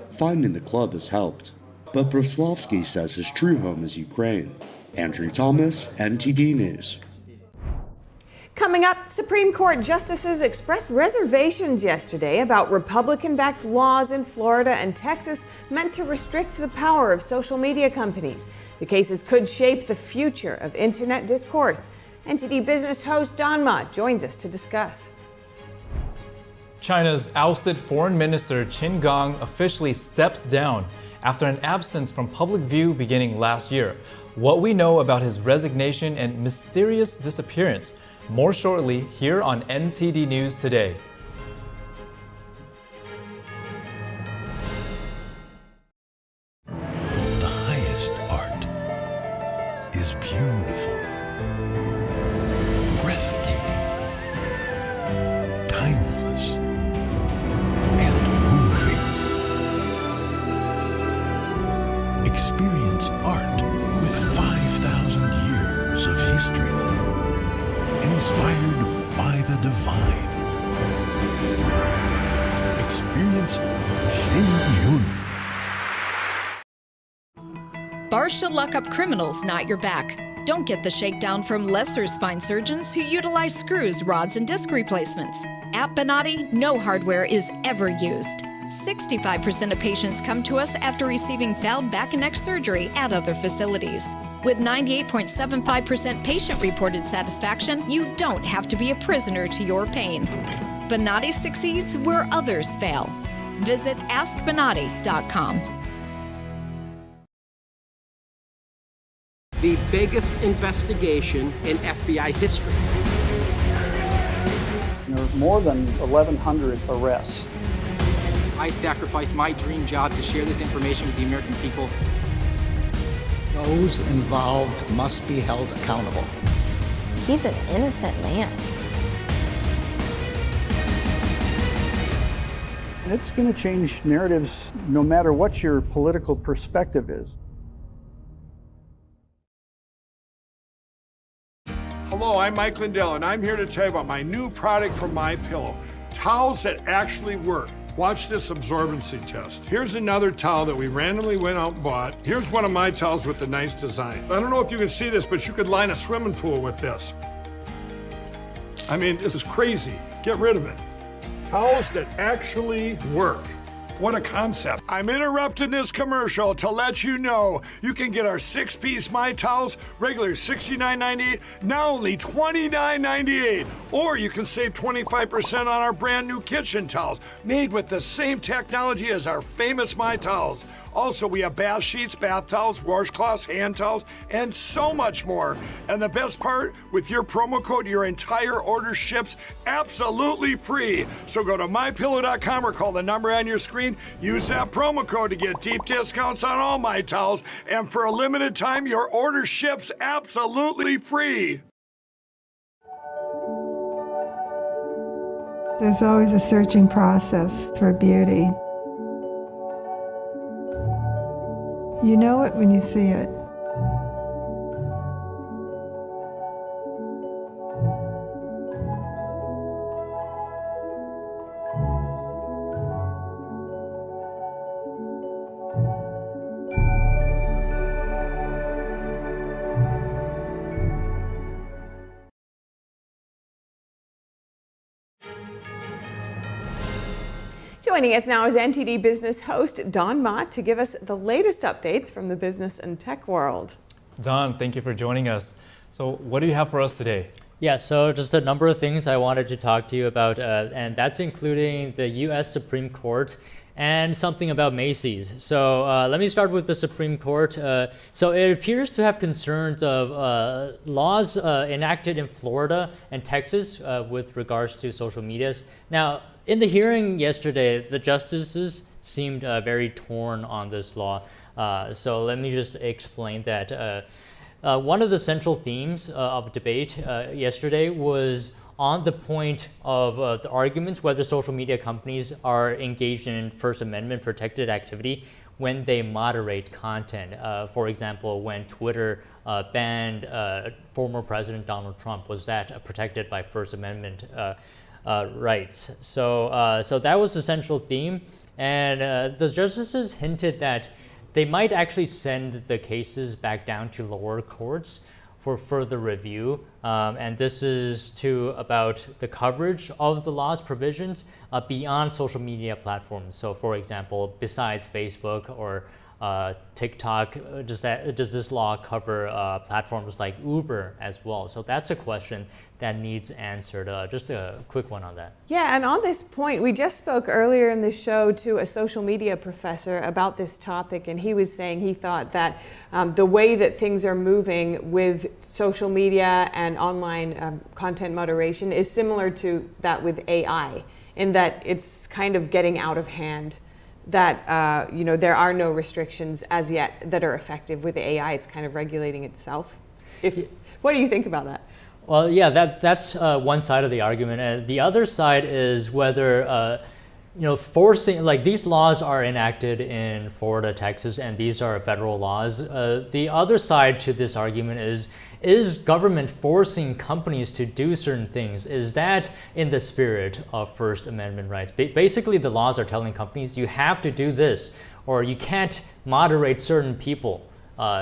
Finding the club has helped, but Proslavsky says his true home is Ukraine. Andrew Thomas, NTD News. Coming up, Supreme Court justices expressed reservations yesterday about Republican-backed laws in Florida and Texas meant to restrict the power of social media companies. The cases could shape the future of internet discourse. NTD Business host Don Ma joins us to discuss. China's ousted Foreign Minister Qin Gang officially steps down after an absence from public view beginning last year. What we know about his resignation and mysterious disappearance. More shortly here on NTD News Today. The highest art is beautiful, breathtaking, timeless, and moving. Experience history. Inspired by the divine. Experience Shin Yun. Bars should lock up criminals, not your back. Don't get the shakedown from lesser spine surgeons who utilize screws, rods, and disc replacements. At Bonatti, no hardware is ever used. 65% of patients come to us after receiving failed back and neck surgery at other facilities. With 98.75% patient-reported satisfaction, you don't have to be a prisoner to your pain. Bonatti succeeds where others fail. Visit AskBonatti.com. The biggest investigation in FBI history. There are more than 1,100 arrests. I sacrificed my dream job to share this information with the American people. Those involved must be held accountable. He's an innocent man. It's going to change narratives no matter what your political perspective is. Hello, I'm Mike Lindell, and I'm here to tell you about my new product from MyPillow, towels that actually work. Watch this absorbency test. Here's another towel that we randomly went out and bought. Here's one of my towels with the nice design. I don't know if you can see this, but you could line a swimming pool with this. I mean, this is crazy. Get rid of it. Towels that actually work. What a concept. I'm interrupting this commercial to let you know you can get our 6-piece My Towels, regular $69.98, now only $29.98. Or you can save 25% on our brand new kitchen towels, made with the same technology as our famous My Towels. Also, we have bath sheets, bath towels, washcloths, hand towels, and so much more. And the best part, with your promo code, your entire order ships absolutely free. So go to mypillow.com or call the number on your screen. Use that promo code to get deep discounts on all My Towels. And for a limited time, your order ships absolutely free. There's always a searching process for beauty. You know it when you see it. Joining us now is NTD Business host Don Mott to give us the latest updates from the business and tech world. Don, thank you for joining us. So what do you have for us today? Yeah, so just a number of things I wanted to talk to you about, and that's including the U.S. Supreme Court and something about Macy's. So let me start with the Supreme Court. So it appears to have concerns of laws enacted in Florida and Texas with regards to social medias. Now, in the hearing yesterday, the justices seemed very torn on this law. So let me just explain that. One of the central themes of debate yesterday was on the point of the arguments whether social media companies are engaged in First Amendment protected activity when they moderate content. For example, when Twitter banned former President Donald Trump, was that protected by First Amendment rights? So that was the central theme, and the justices hinted that they might actually send the cases back down to lower courts for further review, and this is about the coverage of the law's provisions beyond social media platforms. So, for example, besides Facebook or TikTok, does this law cover platforms like Uber as well? So that's a question that needs answered. Just a quick one on that. Yeah, and on this point, we just spoke earlier in the show to a social media professor about this topic, and he was saying he thought that the way that things are moving with social media and online content moderation is similar to that with AI, in that it's kind of getting out of hand. That there are no restrictions as yet that are effective with AI. It's kind of regulating itself. What do you think about that? Well, yeah, that's one side of the argument. And the other side is whether forcing, like, these laws are enacted in Florida, Texas, and these are federal laws. The other side to this argument is government forcing companies to do certain things? Is that in the spirit of First Amendment rights? Basically, the laws are telling companies you have to do this, or you can't moderate certain people.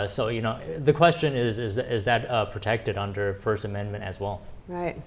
So, the question is that protected under First Amendment as well? Right.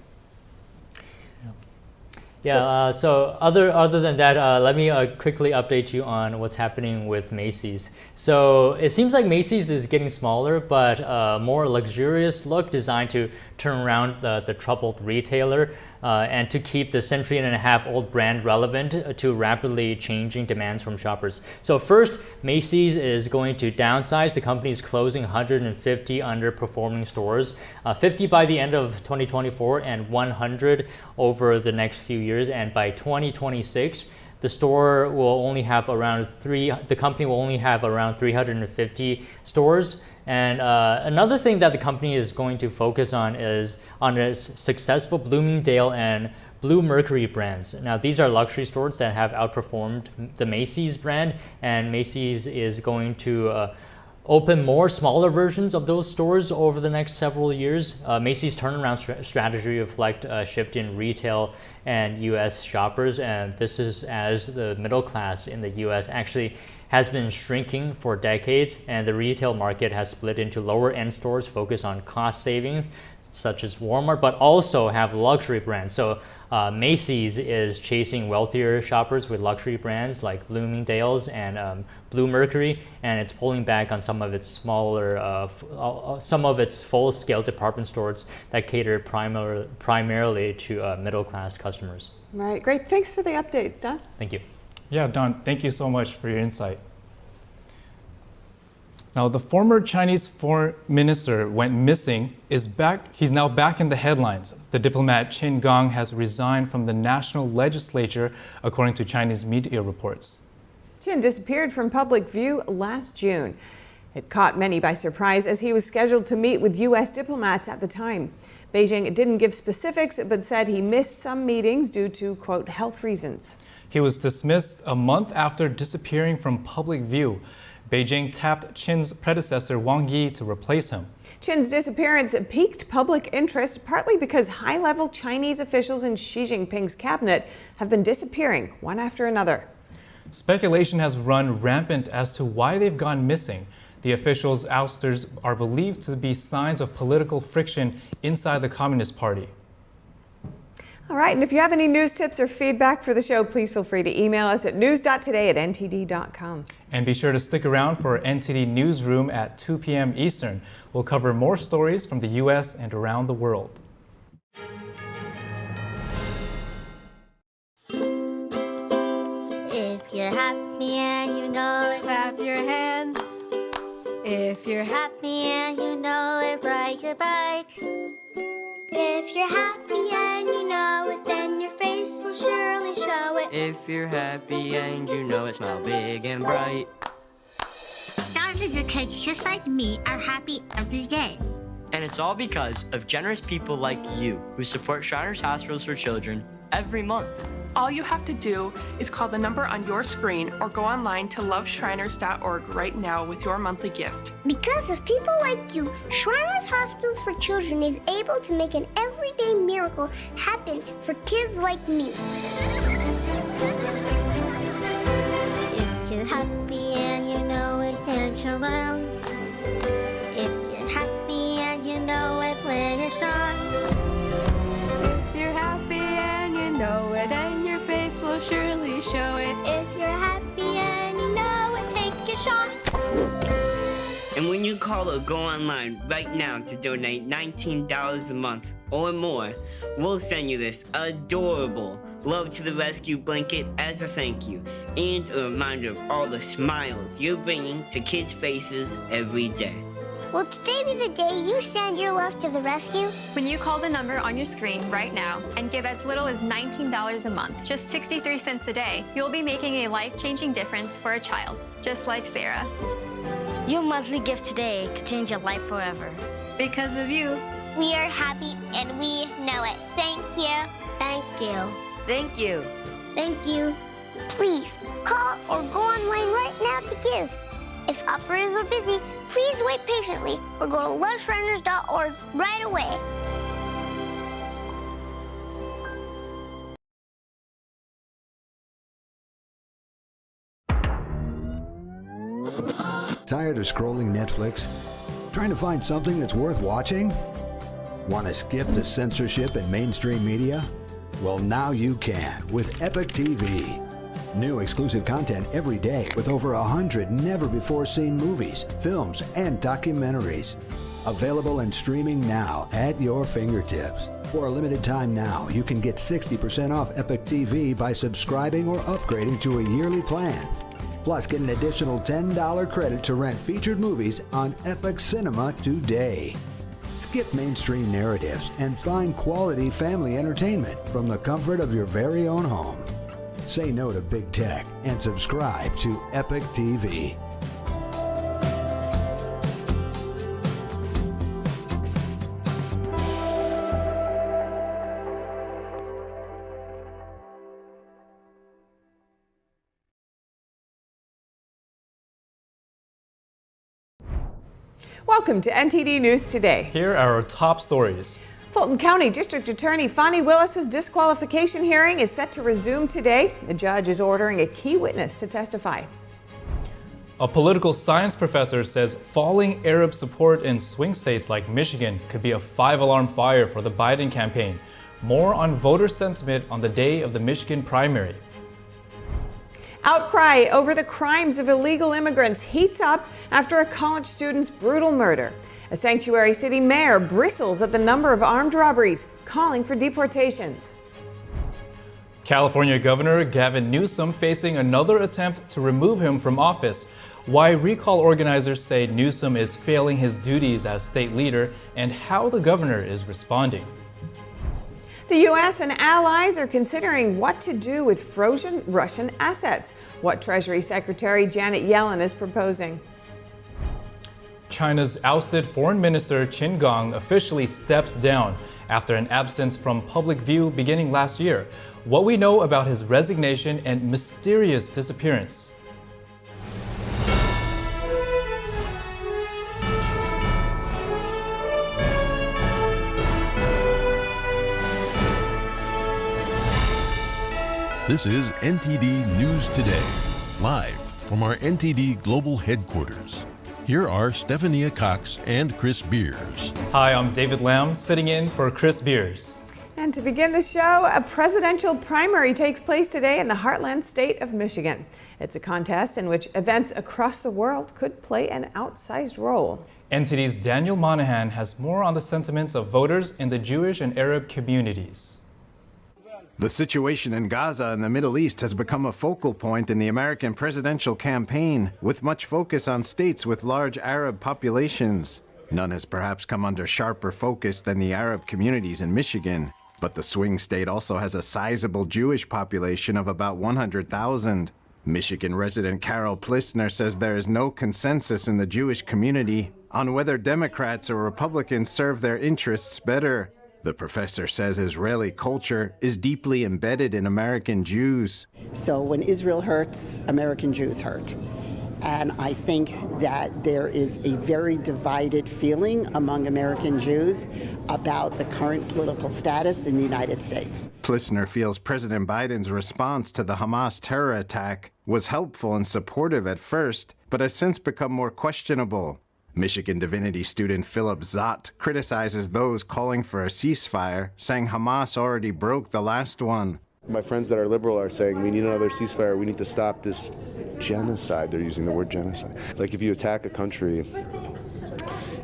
Yeah, so other than that, let me quickly update you on what's happening with Macy's. So it seems like Macy's is getting smaller, but more luxurious look designed to turn around the troubled retailer and to keep the century-and-a-half-old brand relevant to rapidly changing demands from shoppers. So first, Macy's is going to downsize. The company is closing 150 underperforming stores, 50 by the end of 2024 and 100 over the next few years. And by 2026, the store will only have around the company will only have around 350 stores. And another thing that the company is going to focus on is on its successful Bloomingdale and Blue Mercury brands. Now, these are luxury stores that have outperformed the Macy's brand, and Macy's is going to open more smaller versions of those stores over the next several years. Macy's turnaround strategy reflects a shift in retail and U.S. shoppers, and this is as the middle class in the U.S. actually has been shrinking for decades, and the retail market has split into lower-end stores focused on cost savings, such as Walmart, but also have luxury brands. So Macy's is chasing wealthier shoppers with luxury brands like Bloomingdale's and Blue Mercury, and it's pulling back on some of its smaller, some of its full-scale department stores that cater primarily to middle-class customers. Right, great. Thanks for the updates, Don. Thank you. Yeah, Don, thank you so much for your insight. Now, the former Chinese foreign minister went missing, is back. He's now back in the headlines. The diplomat Qin Gang has resigned from the national legislature, according to Chinese media reports. Qin disappeared from public view last June. It caught many by surprise as he was scheduled to meet with U.S. diplomats at the time. Beijing didn't give specifics, but said he missed some meetings due to, quote, health reasons. He was dismissed a month after disappearing from public view. Beijing tapped Qin's predecessor Wang Yi to replace him. Qin's disappearance piqued public interest, partly because high-level Chinese officials in Xi Jinping's cabinet have been disappearing one after another. Speculation has run rampant as to why they've gone missing. The officials' ousters are believed to be signs of political friction inside the Communist Party. All right, and if you have any news tips or feedback for the show, please feel free to email us at news.today@ntd.com. And be sure to stick around for NTD Newsroom at 2 p.m. Eastern. We'll cover more stories from the U.S. and around the world. If you're happy and you know it, clap your hands. If you're happy and you know it, ride your bike. If you're happy and you know it, then your face will surely show it. If you're happy and you know it, smile big and bright. Thousands of kids just like me are happy every day. And it's all because of generous people like you who support Shriners Hospitals for Children every month. All you have to do is call the number on your screen or go online to loveshriners.org right now with your monthly gift. Because of people like you, Shriners Hospitals for Children is able to make an everyday miracle happen for kids like me. If you're happy and you know it, dance around. If you're happy and you know it, play a song. If you're happy and you know it, and your face will surely show it. If you're happy and you know it, take your shot. And when you call or go online right now to donate $19 a month or more, we'll send you this adorable Love to the Rescue blanket as a thank you and a reminder of all the smiles you're bringing to kids' faces every day. Will today be the day you send your love to the rescue? When you call the number on your screen right now and give as little as $19 a month, just 63 cents a day, you'll be making a life-changing difference for a child, just like Sarah. Your monthly gift today could change your life forever. Because of you. We are happy and we know it. Thank you. Thank you. Thank you. Thank you. Please, call or go online right now to give. If operators are busy, please wait patiently or go to loveshriners.org right away. Tired of scrolling Netflix? Trying to find something that's worth watching? Want to skip the censorship in mainstream media? Well, now you can with Epoch TV. New exclusive content every day with over 100 never-before-seen movies, films, and documentaries. Available and streaming now at your fingertips. For a limited time now, you can get 60% off Epoch TV by subscribing or upgrading to a yearly plan. Plus, get an additional $10 credit to rent featured movies on Epoch Cinema today. Skip mainstream narratives and find quality family entertainment from the comfort of your very own home. Say no to big tech and subscribe to Epoch TV. Welcome to NTD News Today. Here are our top stories. Fulton County District Attorney Fani Willis's disqualification hearing is set to resume today. The judge is ordering a key witness to testify. A political science professor says falling Arab support in swing states like Michigan could be a 5-alarm fire for the Biden campaign. More on voter sentiment on the day of the Michigan primary. Outcry over the crimes of illegal immigrants heats up after a college student's brutal murder. A sanctuary city mayor bristles at the number of armed robberies, calling for deportations. California Governor Gavin Newsom facing another attempt to remove him from office. Why recall organizers say Newsom is failing his duties as state leader, and how the governor is responding. The U.S. and allies are considering what to do with frozen Russian assets, what Treasury Secretary Janet Yellen is proposing. China's ousted Foreign Minister Qin Gang officially steps down after an absence from public view beginning last year. What we know about his resignation and mysterious disappearance. This is NTD News Today, live from our NTD Global Headquarters. Here are Stephania Cox and Chris Beers. Hi, I'm David Lamb, sitting in for Chris Beers. And to begin the show, a presidential primary takes place today in the heartland state of Michigan. It's a contest in which events across the world could play an outsized role. NTD's Daniel Monahan has more on the sentiments of voters in the Jewish and Arab communities. The situation in Gaza and the Middle East has become a focal point in the American presidential campaign, with much focus on states with large Arab populations. None has perhaps come under sharper focus than the Arab communities in Michigan, but the swing state also has a sizable Jewish population of about 100,000. Michigan resident Carol Plissner says there is no consensus in the Jewish community on whether Democrats or Republicans serve their interests better. The professor says Israeli culture is deeply embedded in American Jews. So when Israel hurts, American Jews hurt. And I think that there is a very divided feeling among American Jews about the current political status in the United States. Plissner feels President Biden's response to the Hamas terror attack was helpful and supportive at first, but has since become more questionable. Michigan Divinity student Philip Zott criticizes those calling for a ceasefire, saying Hamas already broke the last one. My friends that are liberal are saying we need another ceasefire, we need to stop this genocide. They're using the word genocide. Like if you attack a country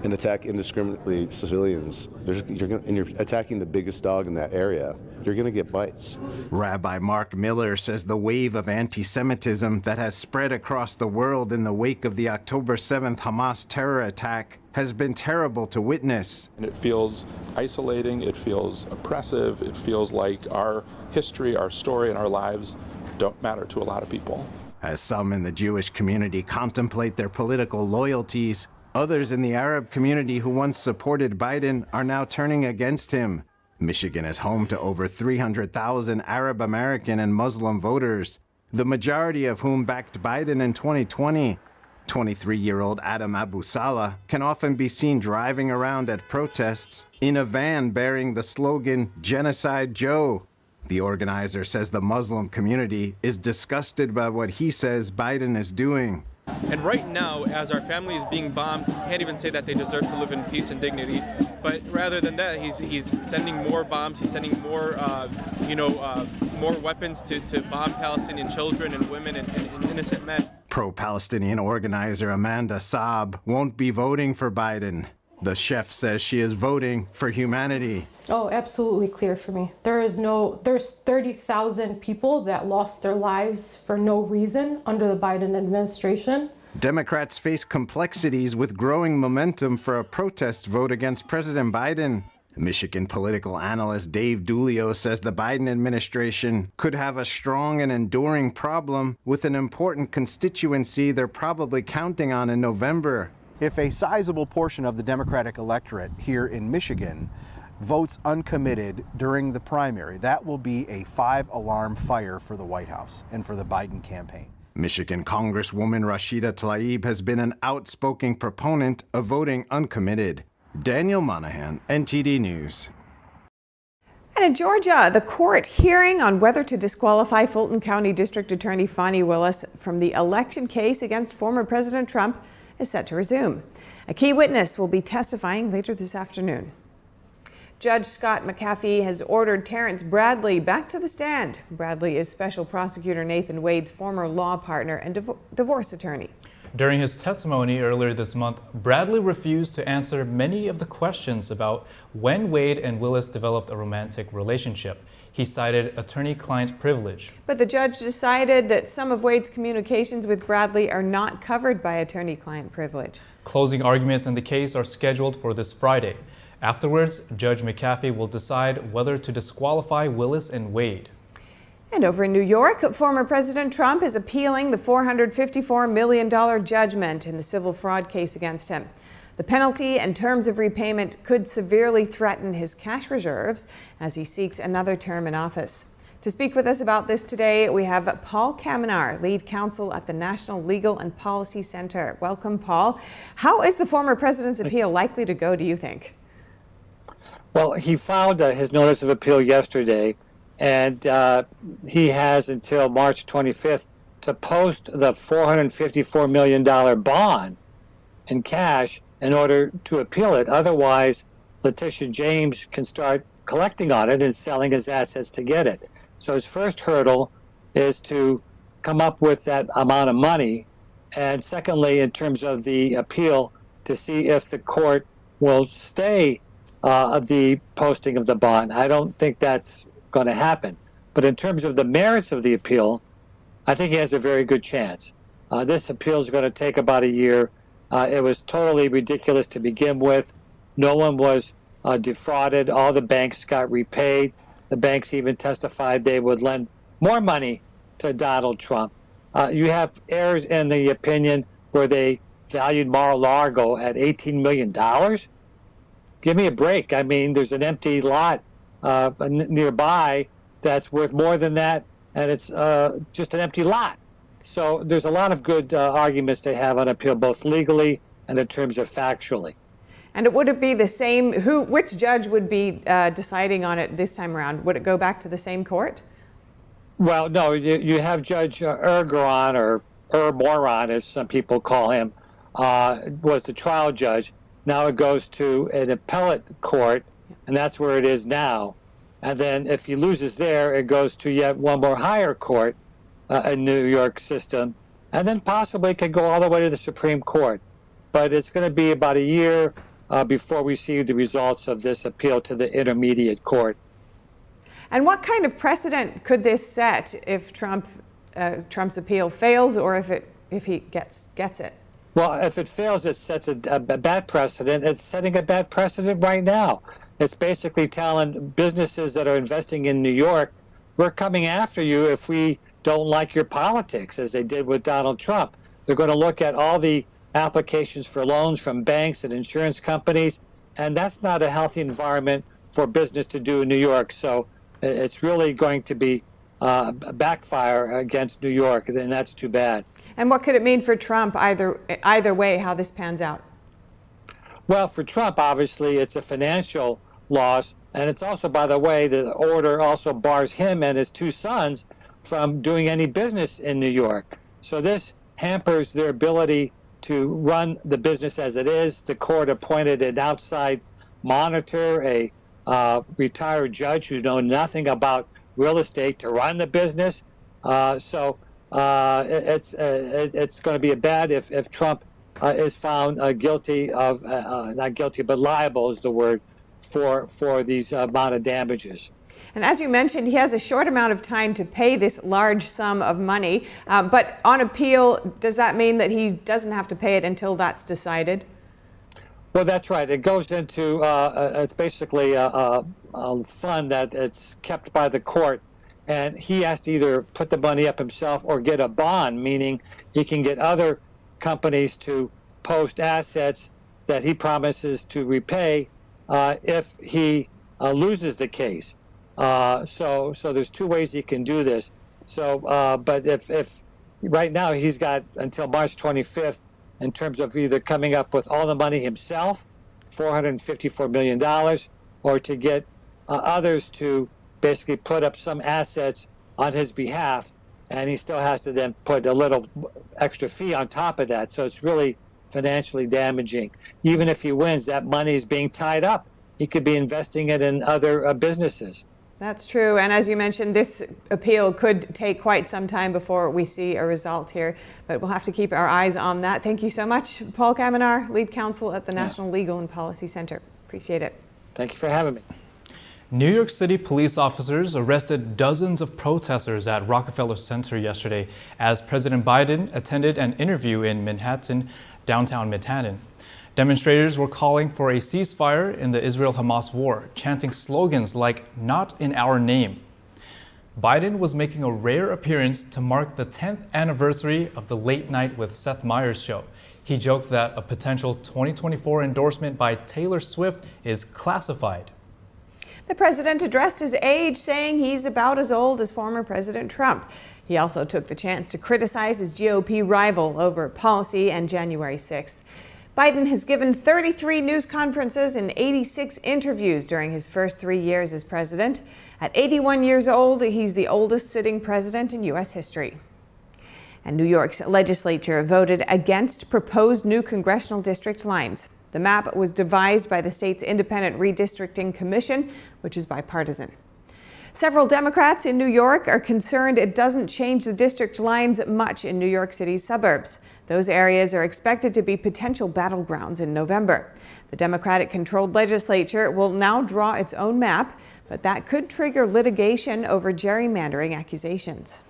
and attack indiscriminately civilians, and you're attacking the biggest dog in that area, you're going to get bites. Rabbi Mark Miller says the wave of anti-Semitism that has spread across the world in the wake of the October 7th Hamas terror attack has been terrible to witness. And it feels isolating, it feels oppressive, it feels like our history, our story, and our lives don't matter to a lot of people. As some in the Jewish community contemplate their political loyalties, others in the Arab community who once supported Biden are now turning against him. Michigan is home to over 300,000 Arab American and Muslim voters. the majority of whom backed Biden in 2020. 23-year-old Adam Abu Salah can often be seen driving around at protests in a van bearing the slogan, Genocide Joe. The organizer says the Muslim community is disgusted by what he says Biden is doing. And right now, as our family is being bombed, he can't even say that they deserve to live in peace and dignity. But rather than that, he's sending more bombs. He's sending more, more weapons to bomb Palestinian children and women and innocent men. Pro-Palestinian organizer Amanda Saab won't be voting for Biden. The chef says she is voting for humanity. Oh, absolutely clear for me. There's 30,000 people that lost their lives for no reason under the Biden administration. Democrats face complexities with growing momentum for a protest vote against President Biden. Michigan political analyst Dave Dulio says the Biden administration could have a strong and enduring problem with an important constituency they're probably counting on in November. If a sizable portion of the Democratic electorate here in Michigan votes uncommitted during the primary, that will be a 5-alarm fire for the White House and for the Biden campaign. Michigan Congresswoman Rashida Tlaib has been an outspoken proponent of voting uncommitted. Daniel Monahan, NTD News. And in Georgia, the court hearing on whether to disqualify Fulton County District Attorney Fani Willis from the election case against former President Trump is set to resume. A key witness will be testifying later this afternoon. Judge Scott McAfee has ordered Terrence Bradley back to the stand. Bradley is Special Prosecutor Nathan Wade's former law partner and divorce attorney. During his testimony earlier this month, Bradley refused to answer many of the questions about when Wade and Willis developed a romantic relationship. He cited attorney-client privilege. But the judge decided that some of Wade's communications with Bradley are not covered by attorney-client privilege. Closing arguments in the case are scheduled for this Friday. Afterwards, Judge McAfee will decide whether to disqualify Willis and Wade. And over in New York, former President Trump is appealing the $454 million judgment in the civil fraud case against him. The penalty and terms of repayment could severely threaten his cash reserves as he seeks another term in office. To speak with us about this today, we have Paul Kamenar, lead counsel at the National Legal and Policy Center. Welcome, Paul. How is the former president's appeal likely to go, do you think? Well, he filed his notice of appeal yesterday, and he has until March 25th to post the $454 million bond in cash in order to appeal it. Otherwise, Letitia James can start collecting on it and selling his assets to get it. So his first hurdle is to come up with that amount of money. And secondly, in terms of the appeal, to see if the court will stay the posting of the bond. I don't think that's going to happen. But in terms of the merits of the appeal, I think he has a very good chance. This appeal is going to take about a year. It was totally ridiculous to begin with. No one was defrauded. All the banks got repaid. The banks even testified they would lend more money to Donald Trump. You have errors in the opinion where they valued Mar-a-Lago at $18 million. Give me a break. I mean, there's an empty lot nearby that's worth more than that, and it's just an empty lot. So there's a lot of good arguments to have on appeal, both legally and in terms of factually. And would it be the same? Which judge would be deciding on it this time around? Would it go back to the same court? Well, no. You have Judge Ergaron, or Moron, as some people call him, was the trial judge. Now it goes to an appellate court, and that's where it is now. And then if he loses there, it goes to yet one more higher court in New York system, and then possibly could go all the way to the Supreme Court. But it's going to be about a year before we see the results of this appeal to the intermediate court. And what kind of precedent could this set if Trump's appeal fails, or if he gets it? Well, if it fails, it sets a bad precedent. It's setting a bad precedent right now. It's basically telling businesses that are investing in New York, we're coming after you if we don't like your politics, as they did with Donald Trump. They're going to look at all the applications for loans from banks and insurance companies, and that's not a healthy environment for business to do in New York. So it's really going to be backfire against New York, and that's too bad. And what could it mean for Trump either way, how this pans out? Well, for Trump, obviously, it's a financial loss. And it's also, by the way, the order also bars him and his two sons from doing any business in New York. So this hampers their ability to run the business as it is. The court appointed an outside monitor, a retired judge who knows nothing about real estate to run the business. So it's going to be bad if Trump is found guilty of, not guilty, but liable is the word, for these amount of damages. And as you mentioned, he has a short amount of time to pay this large sum of money. But on appeal, does that mean that he doesn't have to pay it until that's decided? Well, that's right. It goes into, it's basically a fund that it's kept by the court. And he has to either put the money up himself or get a bond, meaning he can get other companies to post assets that he promises to repay if he loses the case. So there's two ways he can do this. So, but if right now he's got until March 25th in terms of either coming up with all the money himself, $454 million, or to get others to basically put up some assets on his behalf, and he still has to then put a little extra fee on top of that. So it's really financially damaging. Even if he wins, that money is being tied up. He could be investing it in other businesses. That's true. And as you mentioned, this appeal could take quite some time before we see a result here, but we'll have to keep our eyes on that. Thank you so much, Paul Kamenar, lead counsel at the National Legal and Policy Center. Appreciate it. Thank you for having me. New York City police officers arrested dozens of protesters at Rockefeller Center yesterday as President Biden attended an interview in downtown Manhattan. Demonstrators were calling for a ceasefire in the Israel-Hamas war, chanting slogans like "Not in our name." Biden was making a rare appearance to mark the 10th anniversary of the Late Night with Seth Meyers show. He joked that a potential 2024 endorsement by Taylor Swift is classified. The president addressed his age, saying he's about as old as former President Trump. He also took the chance to criticize his GOP rival over policy and January 6th. Biden has given 33 news conferences and 86 interviews during his first 3 years as president. At 81 years old, he's the oldest sitting president in U.S. history. And New York's legislature voted against proposed new congressional district lines. The map was devised by the state's Independent Redistricting Commission, which is bipartisan. Several Democrats in New York are concerned it doesn't change the district lines much in New York City's suburbs. Those areas are expected to be potential battlegrounds in November. The Democratic-controlled legislature will now draw its own map, but that could trigger litigation over gerrymandering accusations.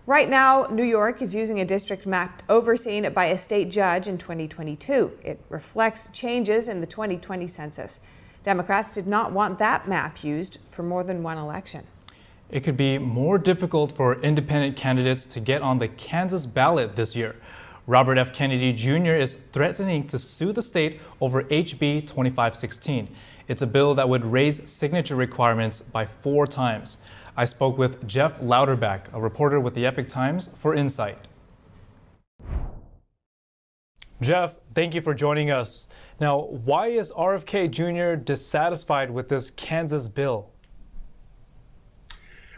Right now, New York is using a district map overseen by a state judge in 2022. It reflects changes in the 2020 census. Democrats did not want that map used for more than one election. It could be more difficult for independent candidates to get on the Kansas ballot this year. Robert F. Kennedy Jr. is threatening to sue the state over HB 2516. It's a bill that would raise signature requirements by 4 times. I spoke with Jeff Louderback, a reporter with the Epoch Times, for insight. Jeff, thank you for joining us. Now, why is RFK Jr. dissatisfied with this Kansas bill?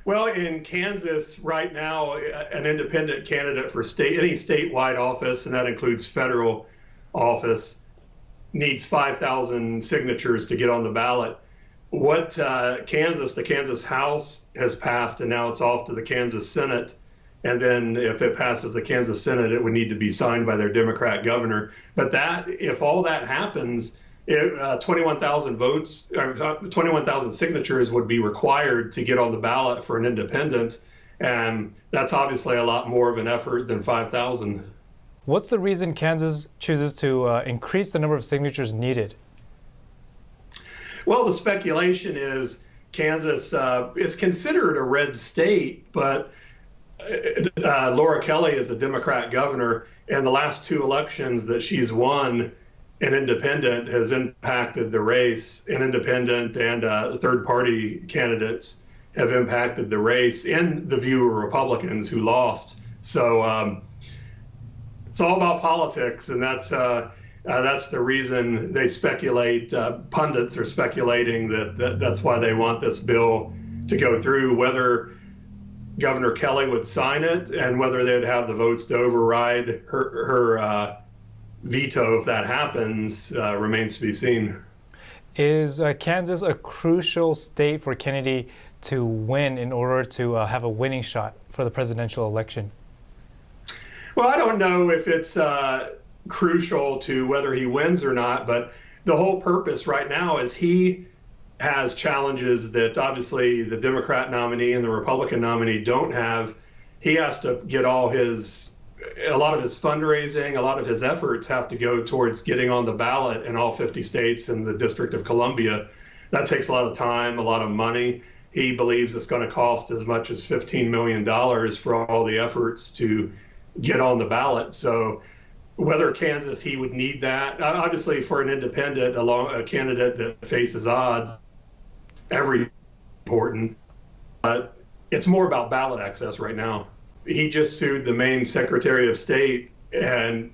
Well, in Kansas right now, an independent candidate for any statewide office, and that includes federal office, needs 5,000 signatures to get on the ballot. What the Kansas House has passed, and now it's off to the Kansas Senate. And then if it passes the Kansas Senate, it would need to be signed by their Democrat governor. But if all that happens, 21,000 votes, or 21,000 signatures would be required to get on the ballot for an independent. And that's obviously a lot more of an effort than 5,000. What's the reason Kansas chooses to increase the number of signatures needed? Well, the speculation is Kansas is considered a red state, but Laura Kelly is a Democrat governor, and the last 2 elections that she's won, an independent has impacted the race. An independent and third-party candidates have impacted the race in the view of Republicans who lost. So it's all about politics, and that's the reason they speculate. Pundits are speculating that's why they want this bill to go through. Whether Governor Kelly would sign it and whether they'd have the votes to override her veto if that happens remains to be seen. Is Kansas a crucial state for Kennedy to win in order to have a winning shot for the presidential election? Well, I don't know if it's crucial to whether he wins or not, but the whole purpose right now is he has challenges that obviously the Democrat nominee and the Republican nominee don't have. He has to get a lot of his fundraising, a lot of his efforts have to go towards getting on the ballot in all 50 states and the District of Columbia. That takes a lot of time, a lot of money. He believes it's going to cost as much as $15 million for all the efforts to get on the ballot. So whether Kansas, he would need that. Obviously, for an independent, a candidate that faces odds, every important. But it's more about ballot access right now. He just sued the Maine Secretary of State, and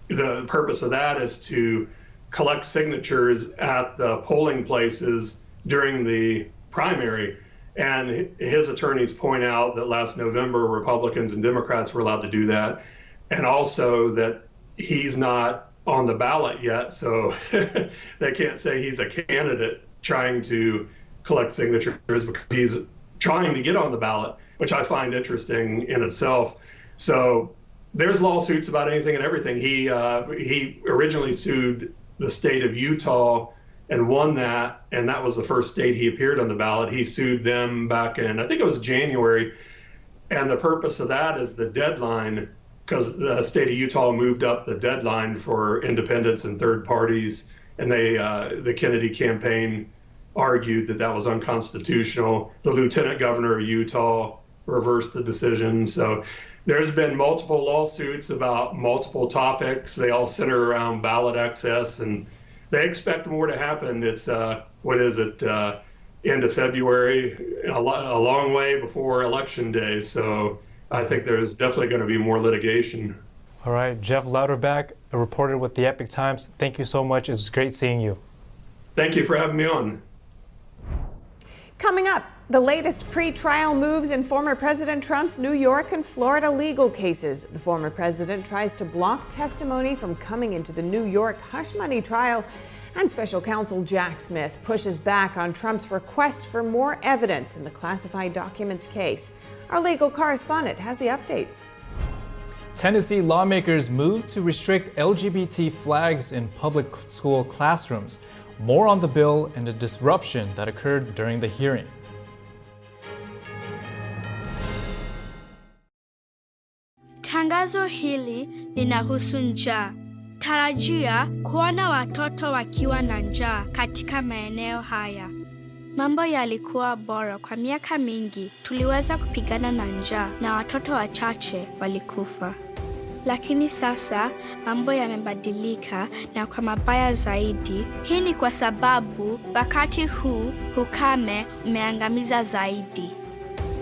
the purpose of that is to collect signatures at the polling places during the primary. And his attorneys point out that last November, Republicans and Democrats were allowed to do that. And also that he's not on the ballot yet, so they can't say he's a candidate trying to collect signatures because he's trying to get on the ballot, which I find interesting in itself. So there's lawsuits about anything and everything. He originally sued the state of Utah and won that, and that was the first state he appeared on the ballot. He sued them back in, I think it was January, and the purpose of that is the deadline, because the state of Utah moved up the deadline for independents and third parties, and the Kennedy campaign argued that was unconstitutional. The lieutenant governor of Utah reversed the decision. So there's been multiple lawsuits about multiple topics. They all center around ballot access, and they expect more to happen. It's, end of February, a long way before Election Day. So I think there's definitely going to be more litigation. All right, Jeff Louderback, a reporter with the Epoch Times. Thank you so much. It was great seeing you. Thank you for having me on. Coming up, the latest pre-trial moves in former President Trump's New York and Florida legal cases. The former president tries to block testimony from coming into the New York hush money trial, and special counsel Jack Smith pushes back on Trump's request for more evidence in the classified documents case. Our legal correspondent has the updates. Tennessee lawmakers move to restrict LGBT flags in public school classrooms. More on the bill and the disruption that occurred during the hearing. Tangazo hili linahusu njaa. Tarajia kuona watoto wakiwa na njaa katika maeneo haya. Mambo yalikuwa bora kwa miaka mingi. Tuliweza kupigana na njaa na watoto wachache walikufa. Lakini sasa mambo yamebadilika na kwa mabaya zaidi. Hii ni kwa sababu wakati huu ukame umeangamiza zaidi.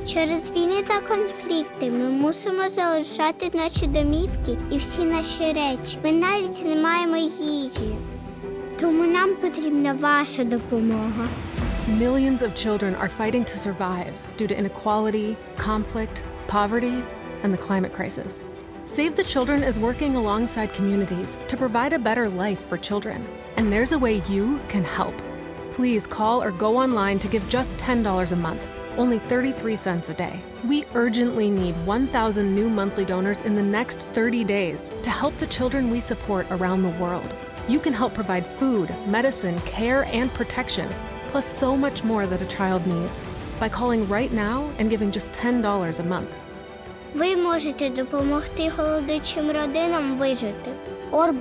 Через війни та конфлікти ми мусимо залишати наші домівки і всі наші речі. Ми навіть не маємо їжі. Тому нам потрібна ваша допомога. Millions of children are fighting to survive due to inequality, conflict, poverty, and the climate crisis. Save the Children is working alongside communities to provide a better life for children. And there's a way you can help. Please call or go online to give just $10 a month, only 33 cents a day. We urgently need 1,000 new monthly donors in the next 30 days to help the children we support around the world. You can help provide food, medicine, care, and protection, plus so much more that a child needs, by calling right now and giving just $10 a month. Ви можете допомогти голодуючим родинам вижити. All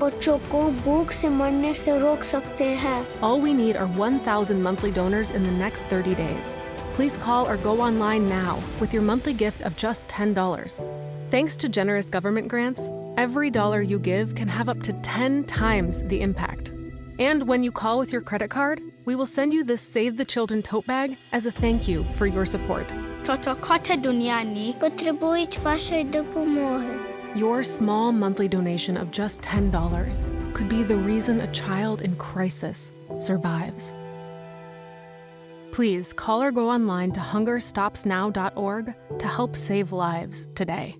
we need are 1,000 monthly donors in the next 30 days. Please call or go online now with your monthly gift of just $10. Thanks to generous government grants, every dollar you give can have up to 10 times the impact. And when you call with your credit card, we will send you this Save the Children tote bag as a thank you for your support. Toto kote duniani Потребують вашої допомоги. Your small monthly donation of just $10 could be the reason a child in crisis survives. Please call or go online to hungerstopsnow.org to help save lives today.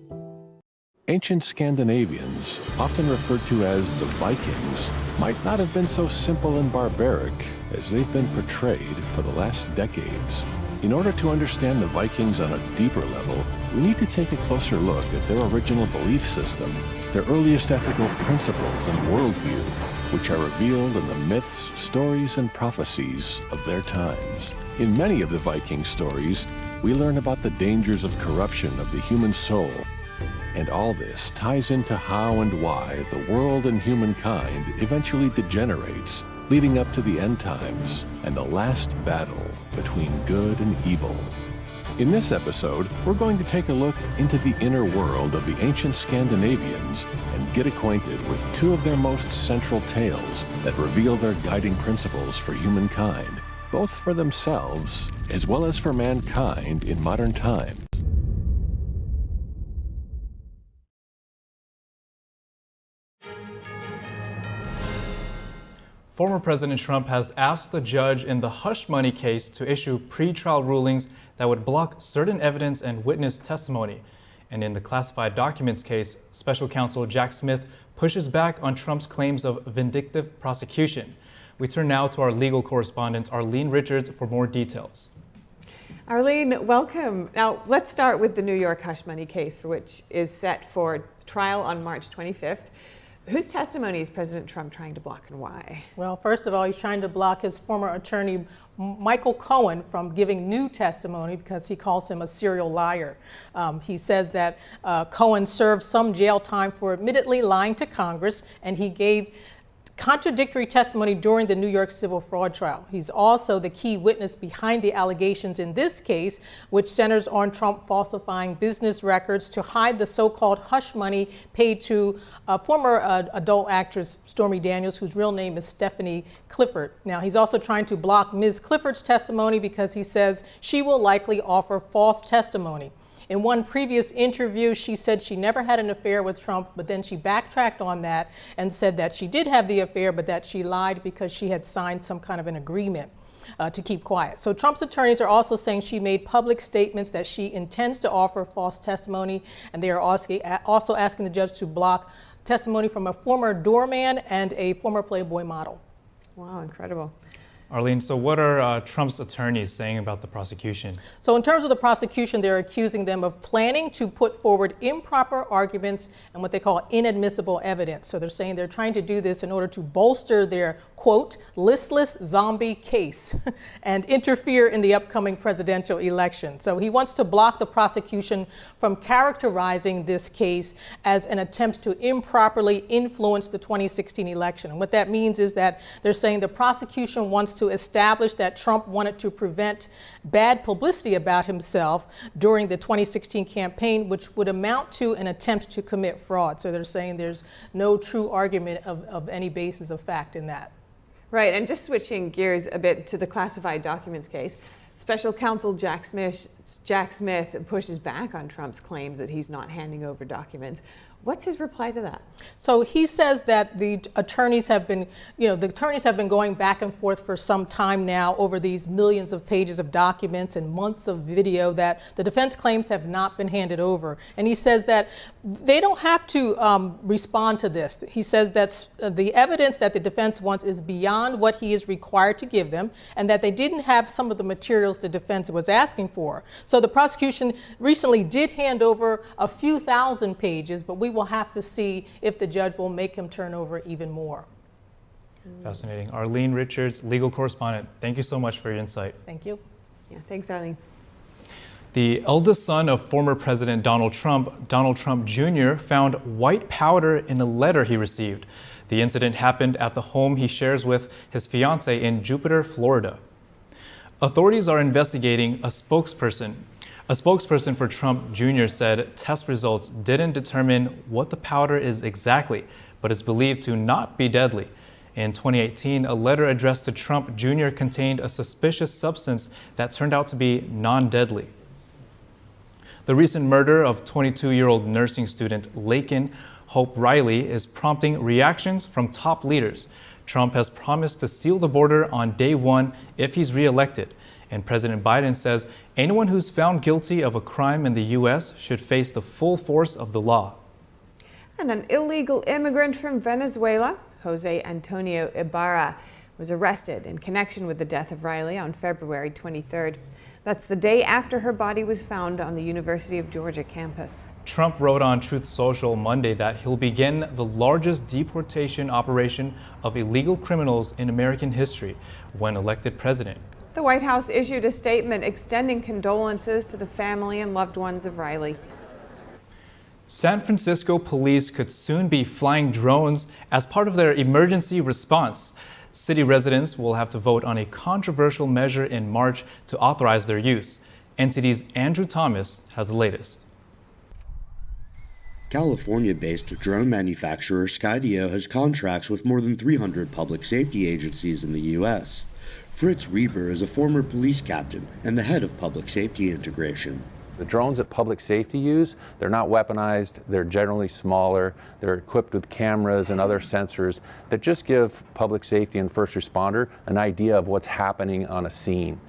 Ancient Scandinavians, often referred to as the Vikings, might not have been so simple and barbaric as they've been portrayed for the last decades. In order to understand the Vikings on a deeper level, we need to take a closer look at their original belief system, their earliest ethical principles and worldview, which are revealed in the myths, stories, and prophecies of their times. In many of the Viking stories, we learn about the dangers of corruption of the human soul. And all this ties into how and why the world and humankind eventually degenerates, leading up to the end times and the last battle between good and evil. In this episode, we're going to take a look into the inner world of the ancient Scandinavians and get acquainted with two of their most central tales that reveal their guiding principles for humankind, both for themselves as well as for mankind in modern times. Former President Trump has asked the judge in the hush money case to issue pretrial rulings that would block certain evidence and witness testimony. And in the classified documents case, Special Counsel Jack Smith pushes back on Trump's claims of vindictive prosecution. We turn now to our legal correspondent, Arlene Richards, for more details. Arlene, welcome. Now, let's start with the New York hush money case, for which is set for trial on March 25th. Whose testimony is President Trump trying to block and why? Well, first of all, he's trying to block his former attorney, Michael Cohen, from giving new testimony because he calls him a serial liar. He says that Cohen served some jail time for admittedly lying to Congress, and he gave contradictory testimony during the New York civil fraud trial. He's also the key witness behind the allegations in this case, which centers on Trump falsifying business records to hide the so-called hush money paid to former adult actress Stormy Daniels, whose real name is Stephanie Clifford. Now, he's also trying to block Ms. Clifford's testimony because he says she will likely offer false testimony. In one previous interview, she said she never had an affair with Trump, but then she backtracked on that and said that she did have the affair, but that she lied because she had signed some kind of an agreement to keep quiet. So Trump's attorneys are also saying she made public statements that she intends to offer false testimony, and they are also asking the judge to block testimony from a former doorman and a former Playboy model. Wow, incredible. Arlene, so what are Trump's attorneys saying about the prosecution? So in terms of the prosecution, they're accusing them of planning to put forward improper arguments and what they call inadmissible evidence. So they're saying they're trying to do this in order to bolster their, quote, listless zombie case and interfere in the upcoming presidential election. So he wants to block the prosecution from characterizing this case as an attempt to improperly influence the 2016 election. And what that means is that they're saying the prosecution wants to establish that Trump wanted to prevent bad publicity about himself during the 2016 campaign, which would amount to an attempt to commit fraud. So they're saying there's no true argument of any basis of fact in that. Right, and just switching gears a bit to the classified documents case, Special Counsel Jack Smith pushes back on Trump's claims that he's not handing over documents. What's his reply to that? So he says that the attorneys have been, going back and forth for some time now over these millions of pages of documents and months of video that the defense claims have not been handed over. And he says that they don't have to respond to this. He says that the evidence that the defense wants is beyond what he is required to give them, and that they didn't have some of the materials the defense was asking for. So the prosecution recently did hand over a few thousand pages, but we will have to see if the judge will make him turn over even more. Fascinating. Arlene Richards, legal correspondent, thank you so much for your insight. Thank you. Yeah, thanks, Arlene. The eldest son of former President Donald Trump Jr., found white powder in a letter he received. The incident happened at the home he shares with his fiancée in Jupiter, Florida. Authorities are investigating a spokesperson. A spokesperson for Trump Jr. said test results didn't determine what the powder is exactly, but it's believed to not be deadly. In 2018, a letter addressed to Trump Jr. contained a suspicious substance that turned out to be non-deadly. The recent murder of 22-year-old nursing student Laken Hope Riley is prompting reactions from top leaders. Trump has promised to seal the border on day one if he's reelected. And President Biden says anyone who's found guilty of a crime in the U.S. should face the full force of the law. And an illegal immigrant from Venezuela, Jose Antonio Ibarra, was arrested in connection with the death of Riley on February 23rd. That's the day after her body was found on the University of Georgia campus. Trump wrote on Truth Social Monday that he'll begin the largest deportation operation of illegal criminals in American history when elected president. The White House issued a statement extending condolences to the family and loved ones of Riley. San Francisco police could soon be flying drones as part of their emergency response. City residents will have to vote on a controversial measure in March to authorize their use. NTD's Andrew Thomas has the latest. California-based drone manufacturer Skydio has contracts with more than 300 public safety agencies in the U.S. Fritz Reber is a former police captain and the head of public safety integration. The drones that public safety use, they're not weaponized, they're generally smaller, they're equipped with cameras and other sensors that just give public safety and first responder an idea of what's happening on a scene.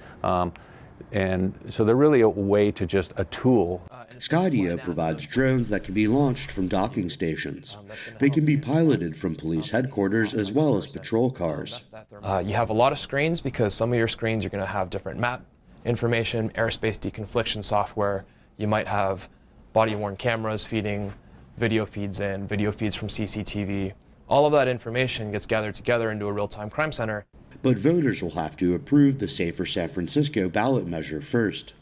And so they're really a way to just a tool. Skydio provides drones that can be launched from docking stations. They can be piloted from police headquarters as well as patrol cars. You have a lot of screens because some of your screens are going to have different map information, airspace deconfliction software. You might have body-worn cameras feeding video feeds in, video feeds from CCTV. All of that information gets gathered together into a real-time crime center. But voters will have to approve the Safer San Francisco ballot measure first.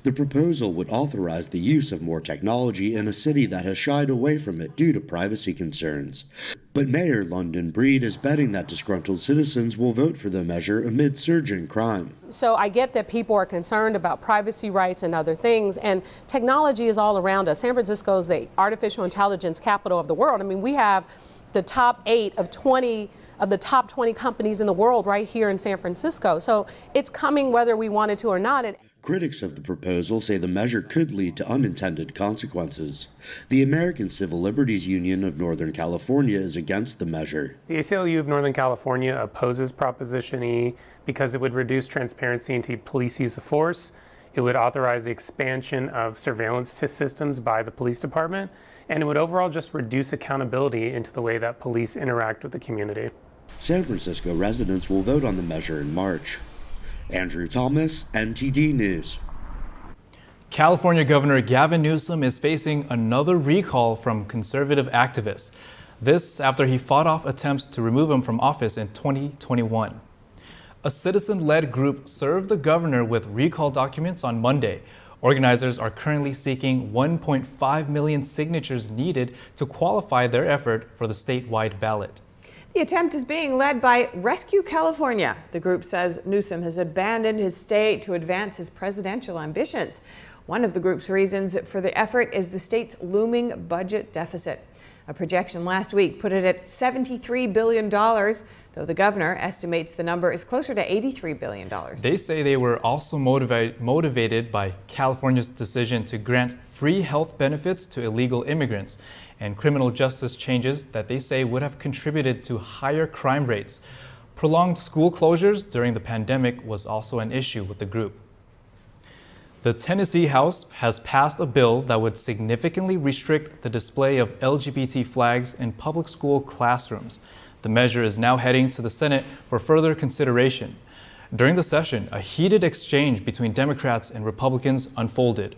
The proposal would authorize the use of more technology in a city that has shied away from it due to privacy concerns. But Mayor London Breed is betting that disgruntled citizens will vote for the measure amid surging crime. So I get that people are concerned about privacy rights and other things, and technology is all around us. San Francisco is the artificial intelligence capital of the world. I mean, we have the top 8 of 20 of the top 20 companies in the world right here in San Francisco. So it's coming whether we want it to or not. Critics of the proposal say the measure could lead to unintended consequences. The American Civil Liberties Union of Northern California is against the measure. The ACLU of Northern California opposes Proposition E because it would reduce transparency into police use of force. It would authorize the expansion of surveillance systems by the police department, and it would overall just reduce accountability into the way that police interact with the community. San Francisco residents will vote on the measure in March. Andrew Thomas, NTD News. California Governor Gavin Newsom is facing another recall from conservative activists. This after he fought off attempts to remove him from office in 2021. A citizen-led group served the governor with recall documents on Monday. Organizers are currently seeking 1.5 million signatures needed to qualify their effort for the statewide ballot. The attempt is being led by Rescue California. The group says Newsom has abandoned his state to advance his presidential ambitions. One of the group's reasons for the effort is the state's looming budget deficit. A projection last week put it at $73 billion, though the governor estimates the number is closer to $83 billion. They say they were also motivated by California's decision to grant free health benefits to illegal immigrants and criminal justice changes that they say would have contributed to higher crime rates. Prolonged school closures during the pandemic was also an issue with the group. The Tennessee House has passed a bill that would significantly restrict the display of LGBT flags in public school classrooms. The measure is now heading to the Senate for further consideration. During the session, a heated exchange between Democrats and Republicans unfolded.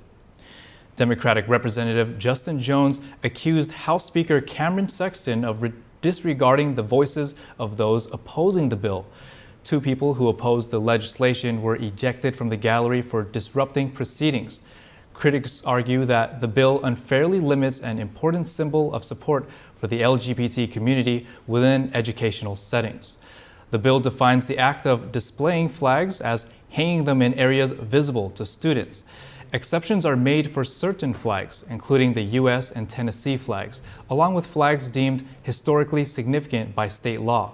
Democratic Representative Justin Jones accused House Speaker Cameron Sexton of disregarding the voices of those opposing the bill. Two people who opposed the legislation were ejected from the gallery for disrupting proceedings. Critics argue that the bill unfairly limits an important symbol of support for the LGBT community within educational settings. The bill defines the act of displaying flags as hanging them in areas visible to students. Exceptions are made for certain flags, including the U.S. and Tennessee flags, along with flags deemed historically significant by state law.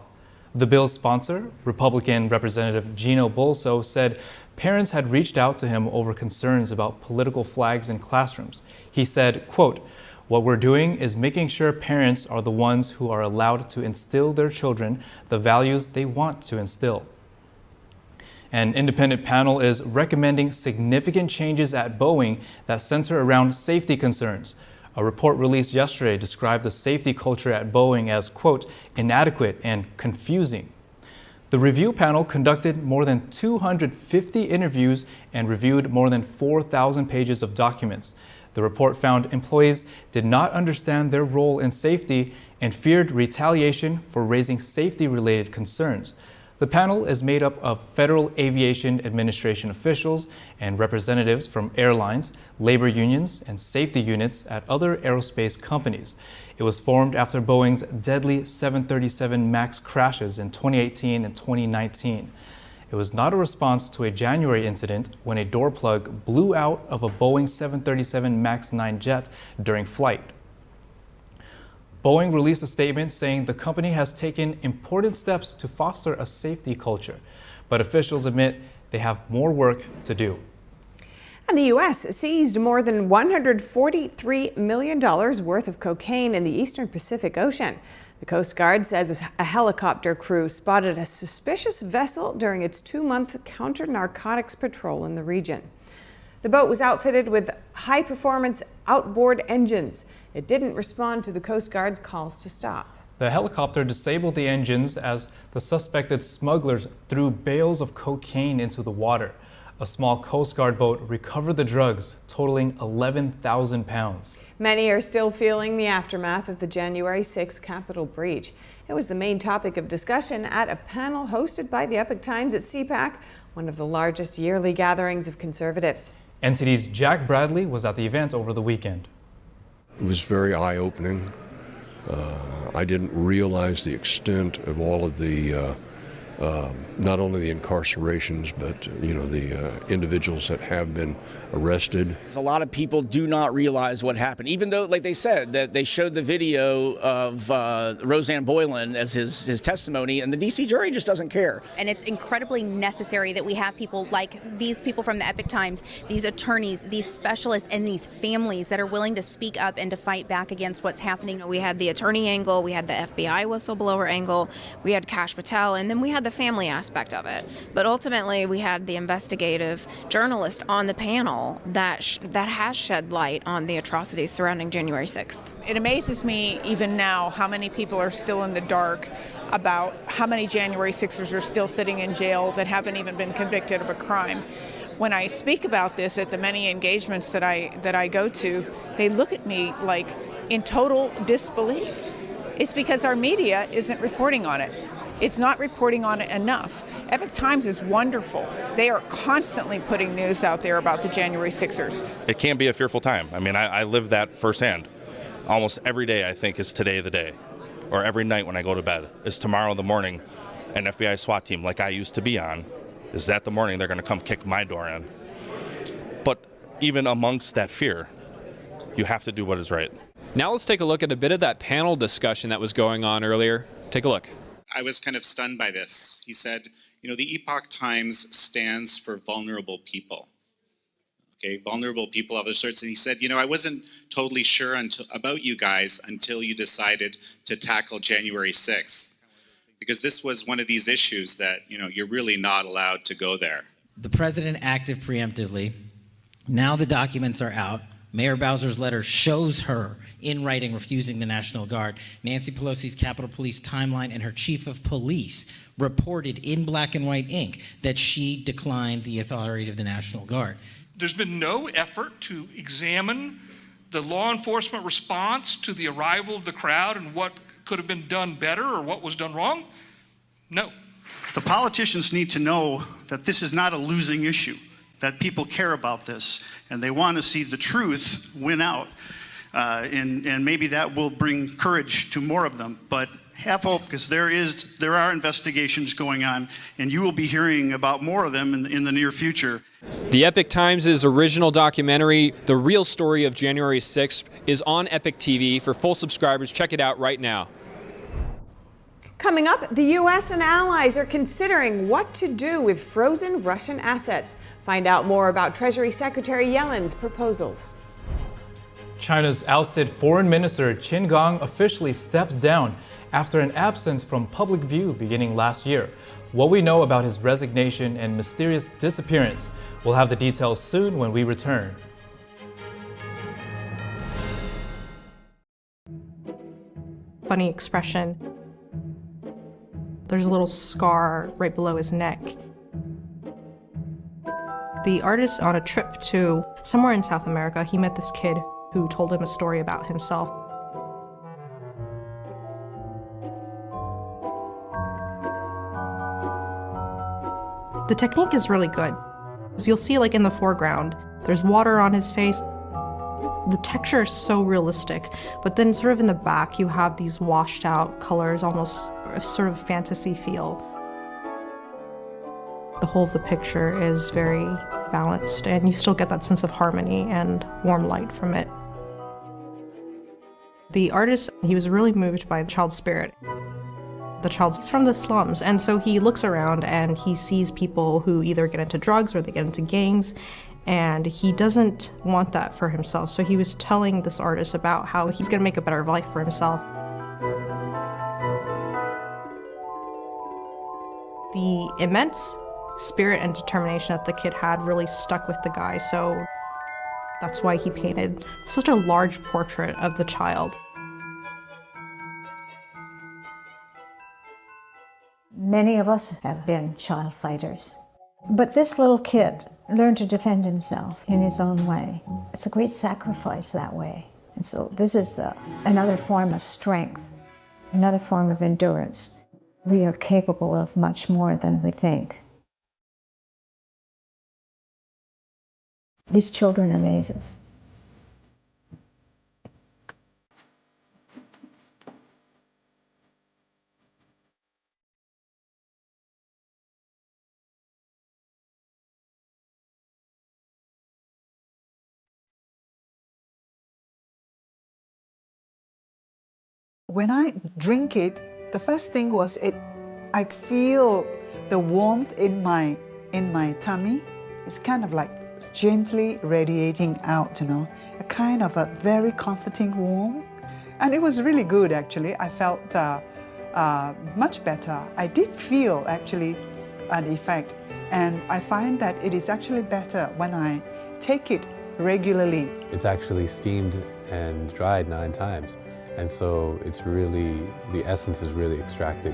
The bill's sponsor, Republican Representative Gino Bolso, said parents had reached out to him over concerns about political flags in classrooms. He said, quote, "What we're doing is making sure parents are the ones who are allowed to instill their children the values they want to instill." An independent panel is recommending significant changes at Boeing that center around safety concerns. A report released yesterday described the safety culture at Boeing as, quote, "inadequate and confusing." The review panel conducted more than 250 interviews and reviewed more than 4,000 pages of documents. The report found employees did not understand their role in safety and feared retaliation for raising safety-related concerns. The panel is made up of Federal Aviation Administration officials and representatives from airlines, labor unions, and safety units at other aerospace companies. It was formed after Boeing's deadly 737 MAX crashes in 2018 and 2019. It was not a response to a January incident when a door plug blew out of a Boeing 737 MAX 9 jet during flight. Boeing released a statement saying the company has taken important steps to foster a safety culture, but officials admit they have more work to do. And the U.S. seized more than $143 million worth of cocaine in the eastern Pacific Ocean. The Coast Guard says a helicopter crew spotted a suspicious vessel during its 2-month counter-narcotics patrol in the region. The boat was outfitted with high-performance outboard engines. It didn't respond to the Coast Guard's calls to stop. The helicopter disabled the engines as the suspected smugglers threw bales of cocaine into the water. A small Coast Guard boat recovered the drugs, totaling 11,000 pounds. Many are still feeling the aftermath of the January 6th Capitol breach. It was the main topic of discussion at a panel hosted by the Epoch Times at CPAC, one of the largest yearly gatherings of conservatives. NTD's Jack Bradley was at the event over the weekend. It was very eye-opening. I didn't realize the extent of all of the, not only the incarcerations, but the individuals that have been arrested. A lot of people do not realize what happened, even though, like they said, that they showed the video of Roseanne Boylan as his testimony, and the D.C. jury just doesn't care. And it's incredibly necessary that we have people like these people from the Epoch Times, these attorneys, these specialists, and these families that are willing to speak up and to fight back against what's happening. We had the attorney angle, we had the FBI whistleblower angle, we had Kash Patel, and then we had the family aspect of it. But ultimately, we had the investigative journalist on the panel that has shed light on the atrocities surrounding January 6th. It amazes me even now how many people are still in the dark about how many January 6ers are still sitting in jail that haven't even been convicted of a crime. When I speak about this at the many engagements that I go to, they look at me like in total disbelief. It's because our media isn't reporting on it. It's not reporting on it enough. Epoch Times is wonderful. They are constantly putting news out there about the January 6ers. It can be a fearful time. I mean, I live that firsthand. Almost every day I think is today the day. Or every night when I go to bed is tomorrow the morning an FBI SWAT team like I used to be on. Is that the morning they're going to come kick my door in. But even amongst that fear, you have to do what is right. Now let's take a look at a bit of that panel discussion that was going on earlier. Take a look. I was kind of stunned by this. He said, the Epoch Times stands for vulnerable people. Okay, vulnerable people of other sorts. And he said, I wasn't totally sure about you guys until you decided to tackle January 6th. Because this was one of these issues that, you're really not allowed to go there. The president acted preemptively. Now the documents are out. Mayor Bowser's letter shows her in writing refusing the National Guard. Nancy Pelosi's Capitol Police timeline and her chief of police reported in black and white ink that she declined the authority of the National Guard. There's been no effort to examine the law enforcement response to the arrival of the crowd and what could have been done better or what was done wrong. No. The politicians need to know that this is not a losing issue, that people care about this and they want to see the truth win out. And maybe that will bring courage to more of them. But have hope, because there are investigations going on, and you will be hearing about more of them in the near future. The Epoch Times' original documentary, The Real Story of January 6th, is on Epoch TV. For full subscribers, check it out right now. Coming up, the U.S. and allies are considering what to do with frozen Russian assets. Find out more about Treasury Secretary Yellen's proposals. China's ousted Foreign Minister Qin Gang officially steps down after an absence from public view beginning last year. What we know about his resignation and mysterious disappearance. We'll have the details soon when we return. Funny expression. There's a little scar right below his neck. The artist, on a trip to somewhere in South America, he met this kid who told him a story about himself. The technique is really good. As you'll see, like in the foreground, there's water on his face. The texture is so realistic, but then sort of in the back, you have these washed out colors, almost sort of fantasy feel. The whole of the picture is very balanced, and you still get that sense of harmony and warm light from it. The artist, he was really moved by the child's spirit. The child's from the slums, and so he looks around and he sees people who either get into drugs or they get into gangs, and he doesn't want that for himself. So he was telling this artist about how he's going to make a better life for himself. The immense spirit and determination that the kid had really stuck with the guy, so that's why he painted such a large portrait of the child. Many of us have been child fighters. But this little kid learned to defend himself in his own way. It's a great sacrifice that way. And so this is another form of strength, another form of endurance. We are capable of much more than we think. These children amaze us. When I drink it, the first thing was I feel the warmth in my tummy. It's kind of like gently radiating out, a kind of a very comforting warmth. And it was really good, actually. I felt much better. I did feel, actually, an effect. And I find that it is actually better when I take it regularly. It's actually steamed and dried 9 times. And so it's really, the essence is really extracted.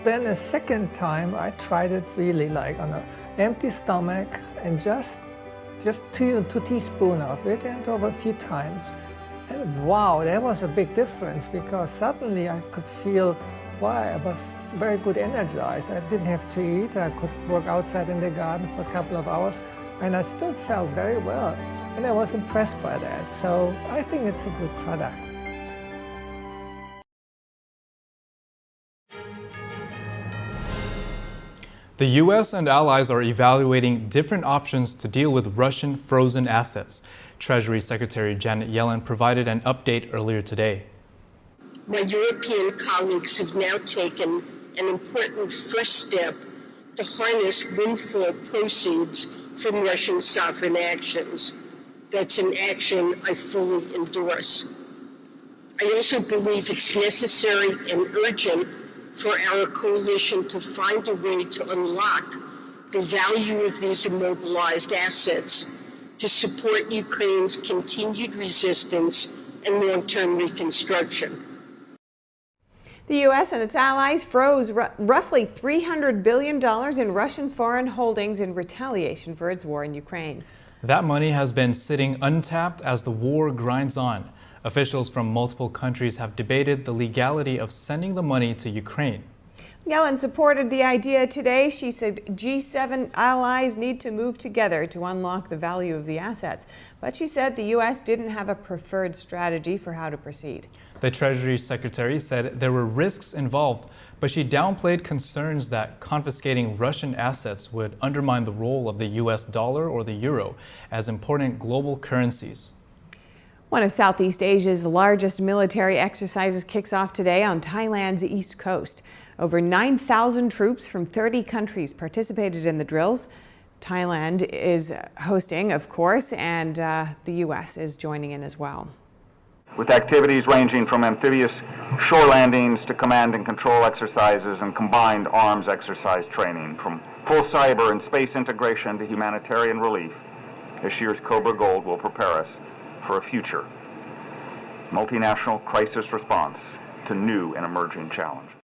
Then a second time, I tried it really like on an empty stomach and just 2 teaspoons of it, and over a few times. And wow, that was a big difference, because suddenly I could feel, wow, I was very good energized. I didn't have to eat. I could work outside in the garden for a couple of hours, and I still felt very well. And I was impressed by that. So I think it's a good product. The U.S. and allies are evaluating different options to deal with Russian frozen assets. Treasury Secretary Janet Yellen provided an update earlier today. My European colleagues have now taken an important first step to harness windfall proceeds from Russian sovereign actions. That's an action I fully endorse. I also believe it's necessary and urgent for our coalition to find a way to unlock the value of these immobilized assets to support Ukraine's continued resistance and long-term reconstruction. The U.S. and its allies froze roughly $300 billion in Russian foreign holdings in retaliation for its war in Ukraine. That money has been sitting untapped as the war grinds on. Officials from multiple countries have debated the legality of sending the money to Ukraine. Yellen supported the idea today. She said G7 allies need to move together to unlock the value of the assets. But she said the U.S. didn't have a preferred strategy for how to proceed. The Treasury Secretary said there were risks involved, but she downplayed concerns that confiscating Russian assets would undermine the role of the U.S. dollar or the euro as important global currencies. One of Southeast Asia's largest military exercises kicks off today on Thailand's east coast. Over 9,000 troops from 30 countries participated in the drills. Thailand is hosting, of course, and the U.S. is joining in as well. With activities ranging from amphibious shore landings to command and control exercises and combined arms exercise training, from full cyber and space integration to humanitarian relief, this year's Cobra Gold will prepare us for a future multinational crisis response to new and emerging challenges.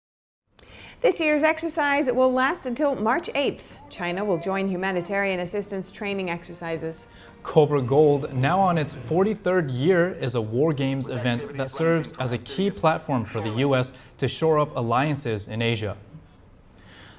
This year's exercise will last until March 8th. China will join humanitarian assistance training exercises. Cobra Gold, now on its 43rd year, is a war games event that serves as a key platform for the U.S. to shore up alliances in Asia.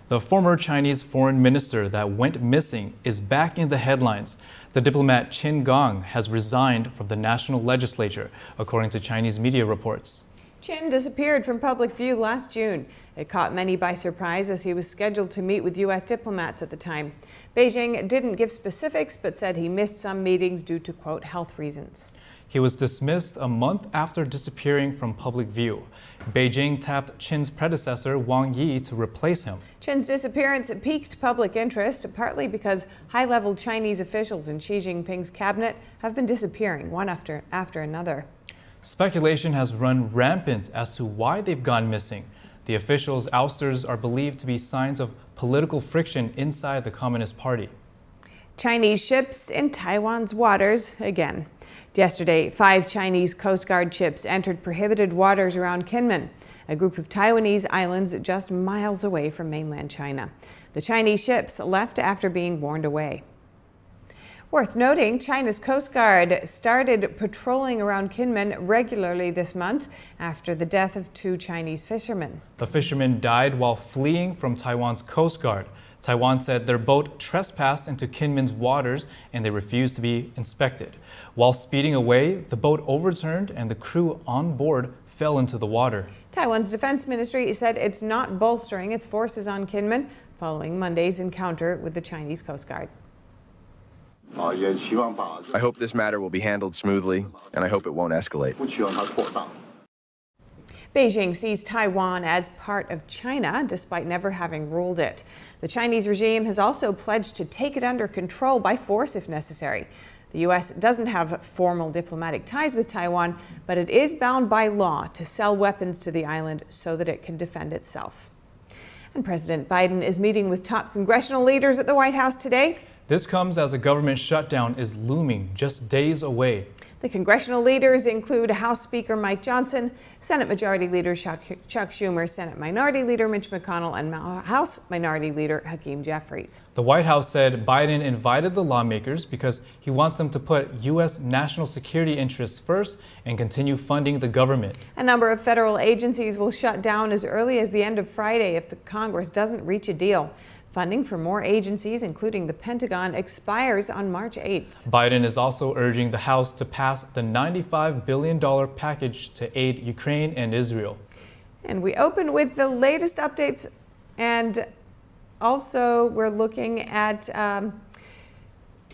The former Chinese foreign minister that went missing is back in the headlines. The diplomat Qin Gang has resigned from the national legislature, according to Chinese media reports. Qin disappeared from public view last June. It caught many by surprise as he was scheduled to meet with U.S. diplomats at the time. Beijing didn't give specifics, but said he missed some meetings due to, quote, health reasons. He was dismissed a month after disappearing from public view. Beijing tapped Qin's predecessor, Wang Yi, to replace him. Qin's disappearance piqued public interest, partly because high-level Chinese officials in Xi Jinping's cabinet have been disappearing one after another. Speculation has run rampant as to why they've gone missing. The officials' ousters are believed to be signs of political friction inside the Communist Party. Chinese ships in Taiwan's waters again. Yesterday, 5 Chinese Coast Guard ships entered prohibited waters around Kinmen, a group of Taiwanese islands just miles away from mainland China. The Chinese ships left after being warned away. Worth noting, China's Coast Guard started patrolling around Kinmen regularly this month after the death of 2 Chinese fishermen. The fishermen died while fleeing from Taiwan's Coast Guard. Taiwan said their boat trespassed into Kinmen's waters and they refused to be inspected. While speeding away, the boat overturned and the crew on board fell into the water. Taiwan's defense ministry said it's not bolstering its forces on Kinmen following Monday's encounter with the Chinese Coast Guard. I hope this matter will be handled smoothly, and I hope it won't escalate. Beijing sees Taiwan as part of China, despite never having ruled it. The Chinese regime has also pledged to take it under control by force if necessary. The U.S. doesn't have formal diplomatic ties with Taiwan, but it is bound by law to sell weapons to the island so that it can defend itself. And President Biden is meeting with top congressional leaders at the White House today. This comes as a government shutdown is looming just days away. The congressional leaders include House Speaker Mike Johnson, Senate Majority Leader Chuck Schumer, Senate Minority Leader Mitch McConnell, and House Minority Leader Hakeem Jeffries. The White House said Biden invited the lawmakers because he wants them to put U.S. national security interests first and continue funding the government. A number of federal agencies will shut down as early as the end of Friday if the Congress doesn't reach a deal. Funding for more agencies, including the Pentagon, expires on March 8th. Biden is also urging the House to pass the $95 billion package to aid Ukraine and Israel. And we open with the latest updates, and also we're looking at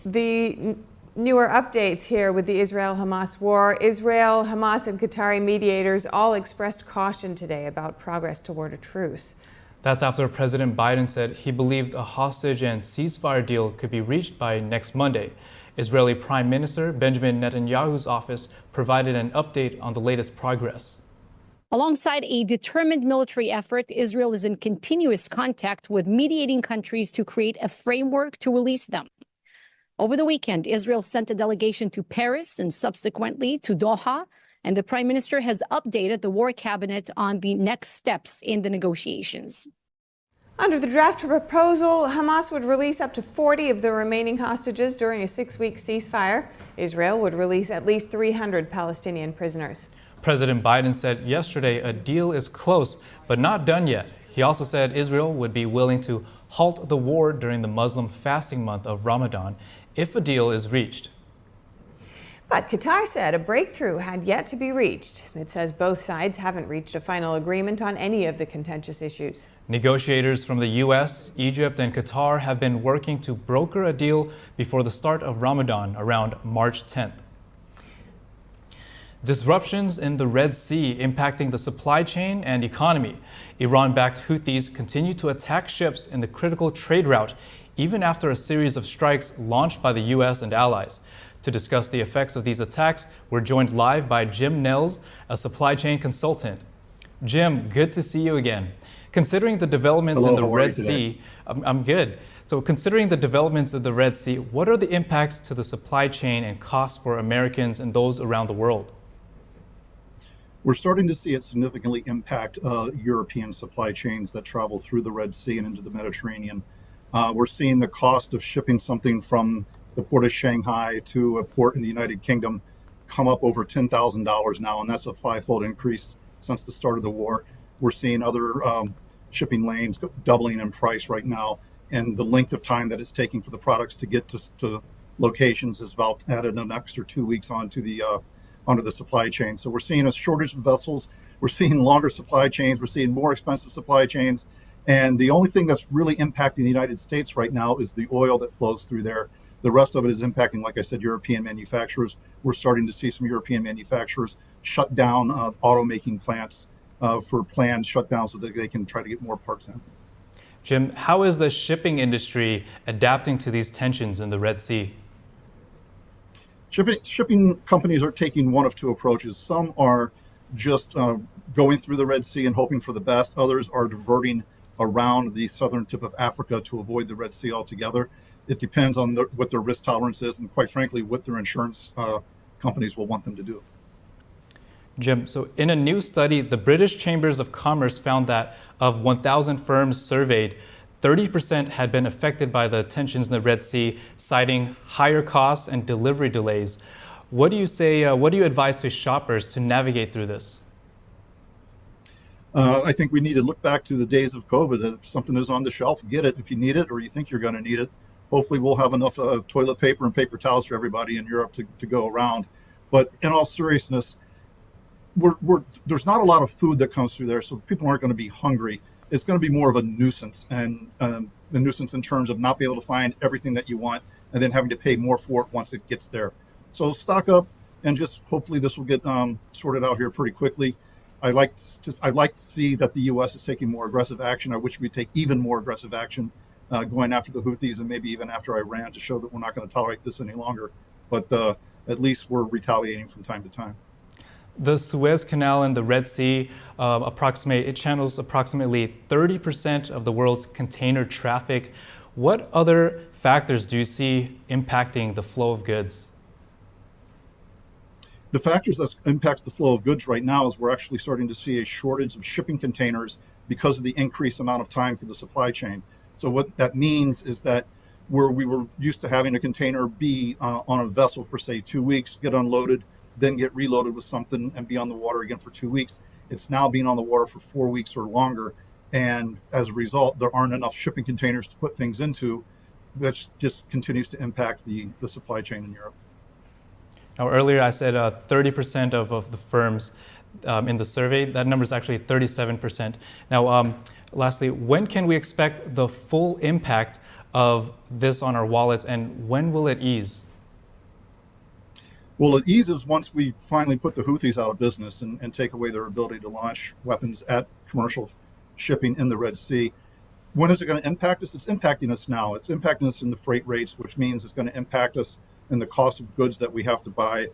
the newer updates here with the Israel-Hamas war. Israel, Hamas, and Qatari mediators all expressed caution today about progress toward a truce. That's after President Biden said he believed a hostage and ceasefire deal could be reached by next Monday. Israeli Prime Minister Benjamin Netanyahu's office provided an update on the latest progress. Alongside a determined military effort, Israel is in continuous contact with mediating countries to create a framework to release them. Over the weekend, Israel sent a delegation to Paris and subsequently to Doha, and the Prime Minister has updated the war cabinet on the next steps in the negotiations. Under the draft proposal, Hamas would release up to 40 of the remaining hostages during a 6-week ceasefire. Israel would release at least 300 Palestinian prisoners. President Biden said yesterday a deal is close, but not done yet. He also said Israel would be willing to halt the war during the Muslim fasting month of Ramadan if a deal is reached. But Qatar said a breakthrough had yet to be reached. It says both sides haven't reached a final agreement on any of the contentious issues. Negotiators from the U.S., Egypt, and Qatar have been working to broker a deal before the start of Ramadan around March 10th. Disruptions in the Red Sea impacting the supply chain and economy. Iran-backed Houthis continue to attack ships in the critical trade route, even after a series of strikes launched by the U.S. and allies. To discuss the effects of these attacks, we're joined live by Jim Nels, a supply chain consultant. Jim, good to see you again. Considering the developments in the Red Sea, I'm good. So considering the developments of the Red Sea, what are the impacts to the supply chain and costs for Americans and those around the world? We're starting to see it significantly impact European supply chains that travel through the Red Sea and into the Mediterranean. We're seeing the cost of shipping something from the port of Shanghai to a port in the United Kingdom come up over $10,000 now, and that's a five-fold increase since the start of the war. We're seeing other shipping lanes doubling in price right now, and the length of time that it's taking for the products to get to locations is about added an extra 2 weeks onto the supply chain. So we're seeing a shortage of vessels. We're seeing longer supply chains. We're seeing more expensive supply chains. And the only thing that's really impacting the United States right now is the oil that flows through there. The rest of it is impacting, like I said, European manufacturers. We're starting to see some European manufacturers shut down automaking plants for planned shutdowns so that they can try to get more parts in. Jim, how is the shipping industry adapting to these tensions in the Red Sea? Shipping companies are taking one of two approaches. Some are just going through the Red Sea and hoping for the best. Others are diverting around the southern tip of Africa to avoid the Red Sea altogether. It depends on what their risk tolerance is and, quite frankly, what their insurance companies will want them to do. Jim, so in a new study, the British Chambers of Commerce found that of 1,000 firms surveyed, 30% had been affected by the tensions in the Red Sea, citing higher costs and delivery delays. What do you say, what do you advise to shoppers to navigate through this? I think we need to look back to the days of COVID. If something is on the shelf, get it if you need it or you think you're going to need it. Hopefully we'll have enough toilet paper and paper towels for everybody in Europe to go around. But in all seriousness, there's not a lot of food that comes through there, so people aren't going to be hungry. It's going to be more of a nuisance, and the nuisance in terms of not being able to find everything that you want and then having to pay more for it once it gets there. So stock up, and just hopefully this will get sorted out here pretty quickly. I'd like to see that the U.S. is taking more aggressive action. I wish we'd take even more aggressive action going after the Houthis and maybe even after Iran to show that we're not going to tolerate this any longer. But at least we're retaliating from time to time. The Suez Canal and the Red Sea it channels approximately 30% of the world's container traffic. What other factors do you see impacting the flow of goods? The factors that impact the flow of goods right now is we're actually starting to see a shortage of shipping containers because of the increased amount of time for the supply chain. So what that means is that where we were used to having a container be on a vessel for, say, 2 weeks, get unloaded, then get reloaded with something and be on the water again for 2 weeks, it's now being on the water for 4 weeks or longer. And as a result, there aren't enough shipping containers to put things into. That just continues to impact the supply chain in Europe. Now, earlier I said 30% of the firms in the survey. That number is actually 37%. Now, lastly, when can we expect the full impact of this on our wallets, and when will it ease? Well, it eases once we finally put the Houthis out of business and take away their ability to launch weapons at commercial shipping in the Red Sea. When is it going to impact us? It's impacting us now. It's impacting us in the freight rates, which means it's going to impact us in the cost of goods that we have to buy.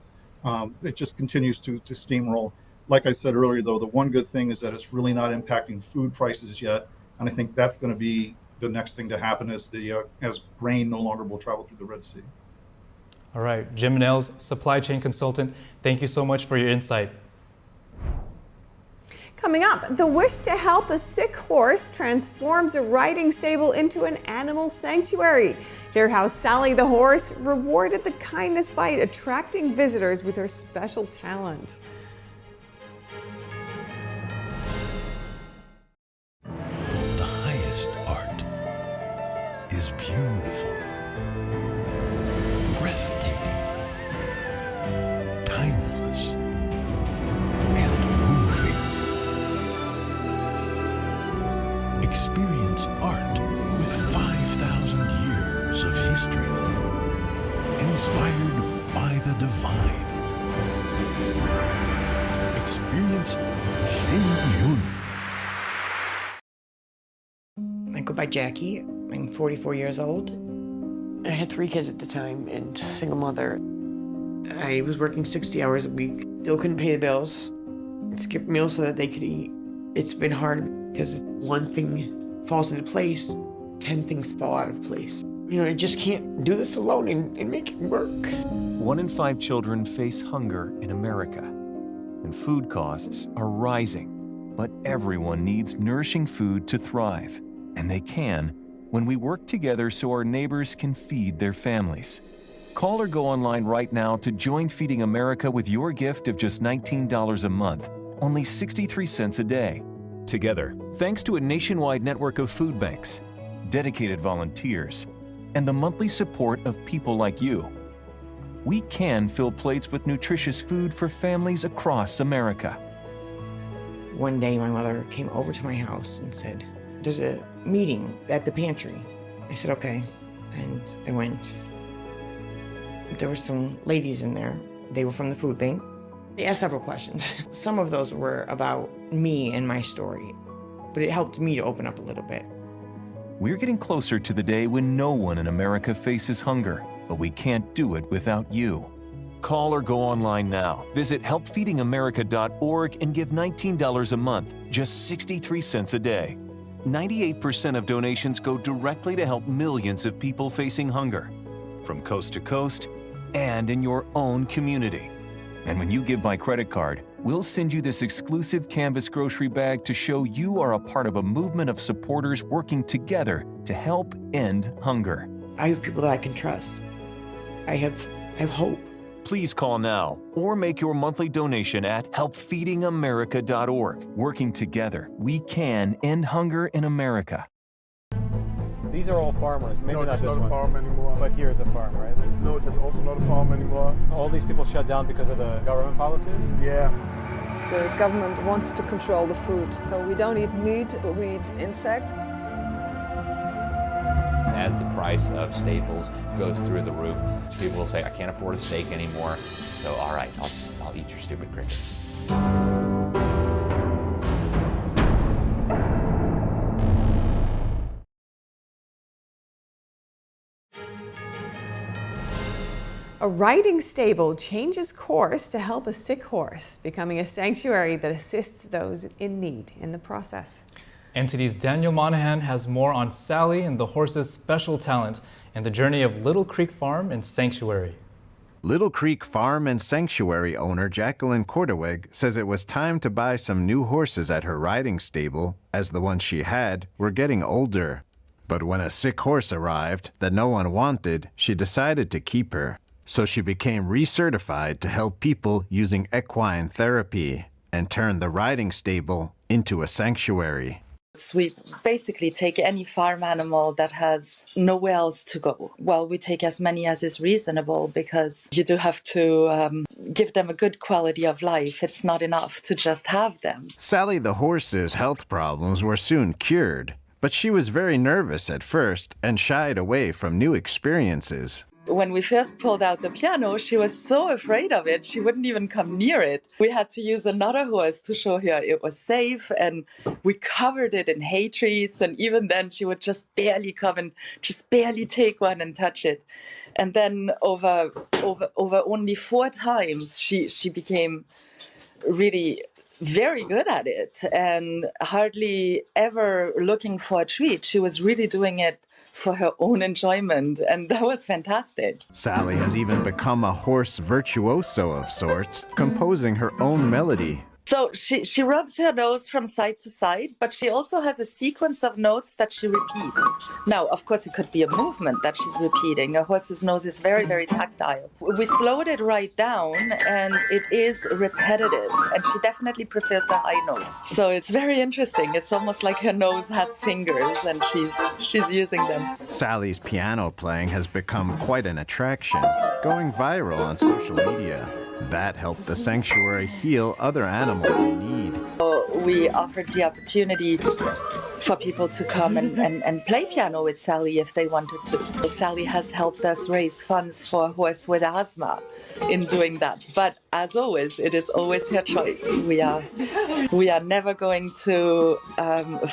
It just continues to steamroll. Like I said earlier, though, the one good thing is that it's really not impacting food prices yet. And I think that's going to be the next thing to happen as grain no longer will travel through the Red Sea. All right, Jim Nels, supply chain consultant, thank you so much for your insight. Coming up, the wish to help a sick horse transforms a riding stable into an animal sanctuary. Hear how Sally the horse rewarded the kindness bite, attracting visitors with her special talent. The highest art is beautiful, breathtaking, timeless, and moving. Experience art with 5,000 years of history, inspired by the divine. Experience Shin I go by Jackie. I'm 44 years old. I had 3 kids at the time and single mother. I was working 60 hours a week. Still couldn't pay the bills. Skipped meals so that they could eat. It's been hard because one thing falls into place, 10 things fall out of place. You know, I just can't do this alone and make it work. 1 in 5 children face hunger in America, and food costs are rising. But everyone needs nourishing food to thrive, and they can when we work together so our neighbors can feed their families. Call or go online right now to join Feeding America with your gift of just $19 a month, only 63 cents a day. Together, thanks to a nationwide network of food banks, dedicated volunteers, and the monthly support of people like you, we can fill plates with nutritious food for families across America. One day my mother came over to my house and said, "There's a meeting at the pantry." I said, "Okay," and I went. There were some ladies in there. They were from the food bank. They asked several questions. Some of those were about me and my story, but it helped me to open up a little bit. We're getting closer to the day when no one in America faces hunger, but we can't do it without you. Call or go online now. Visit helpfeedingamerica.org and give $19 a month, just 63 cents a day. 98% of donations go directly to help millions of people facing hunger, from coast to coast and in your own community. And when you give by credit card, we'll send you this exclusive canvas grocery bag to show you are a part of a movement of supporters working together to help end hunger. I have people that I can trust. I have hope. Please call now or make your monthly donation at helpfeedingamerica.org. Working together, we can end hunger in America. These are all farmers. Maybe no, not there's this not a one. farm anymore. But here's a farm, right? No, there's also not a farm anymore. All these people shut down because of the government policies? Yeah. The government wants to control the food. So we don't eat meat, but we eat insects. As the price of staples goes through the roof, people will say, "I can't afford a steak anymore." So, all right, I'll eat your stupid crickets. A riding stable changes course to help a sick horse, becoming a sanctuary that assists those in need in the process. NTD's Daniel Monahan has more on Sally and the horse's special talent and the journey of Little Creek Farm and Sanctuary. Little Creek Farm and Sanctuary owner Jacqueline Cordeweg says it was time to buy some new horses at her riding stable, as the ones she had were getting older. But when a sick horse arrived that no one wanted, she decided to keep her. So she became recertified to help people using equine therapy and turned the riding stable into a sanctuary. We basically take any farm animal that has nowhere else to go. Well, we take as many as is reasonable because you do have to give them a good quality of life. It's not enough to just have them. Sally the horse's health problems were soon cured, but she was very nervous at first and shied away from new experiences. When we first pulled out the piano, she was so afraid of it, she wouldn't even come near it. We had to use another horse to show her it was safe, and we covered it in hay treats, and even then she would just barely come and just barely take one and touch it. And then over only 4 times, she became really very good at it and hardly ever looking for a treat. She was really doing it for her own enjoyment, and that was fantastic. Sally has even become a horse virtuoso of sorts, composing her own melody. So she rubs her nose from side to side, but she also has a sequence of notes that she repeats. Now, of course, it could be a movement that she's repeating. A horse's nose is very, very tactile. We slowed it right down, and it is repetitive, and she definitely prefers the high notes. So it's very interesting. It's almost like her nose has fingers, and she's using them. Sally's piano playing has become quite an attraction, going viral on social media. That helped the sanctuary heal other animals in need. We offered the opportunity for people to come and play piano with Sally if they wanted to. Sally has helped us raise funds for a horse with asthma in doing that. But as always, it is always her choice. We are never going to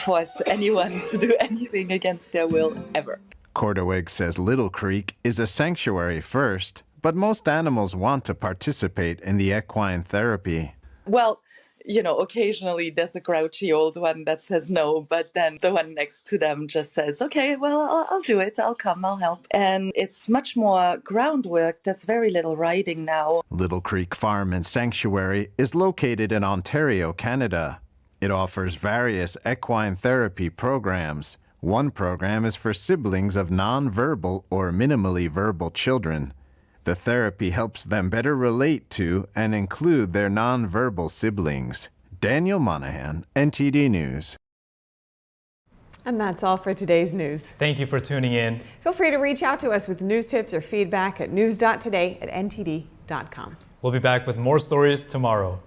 force anyone to do anything against their will, ever. Cordeweg says Little Creek is a sanctuary first, but most animals want to participate in the equine therapy. Well, you know, occasionally there's a grouchy old one that says no, but then the one next to them just says, okay, well, I'll do it. I'll come, I'll help. And it's much more groundwork. There's very little riding now. Little Creek Farm and Sanctuary is located in Ontario, Canada. It offers various equine therapy programs. One program is for siblings of non-verbal or minimally verbal children. The therapy helps them better relate to and include their nonverbal siblings. Daniel Monahan, NTD News. And that's all for today's news. Thank you for tuning in. Feel free to reach out to us with news tips or feedback at news.today@ntd.com. We'll be back with more stories tomorrow.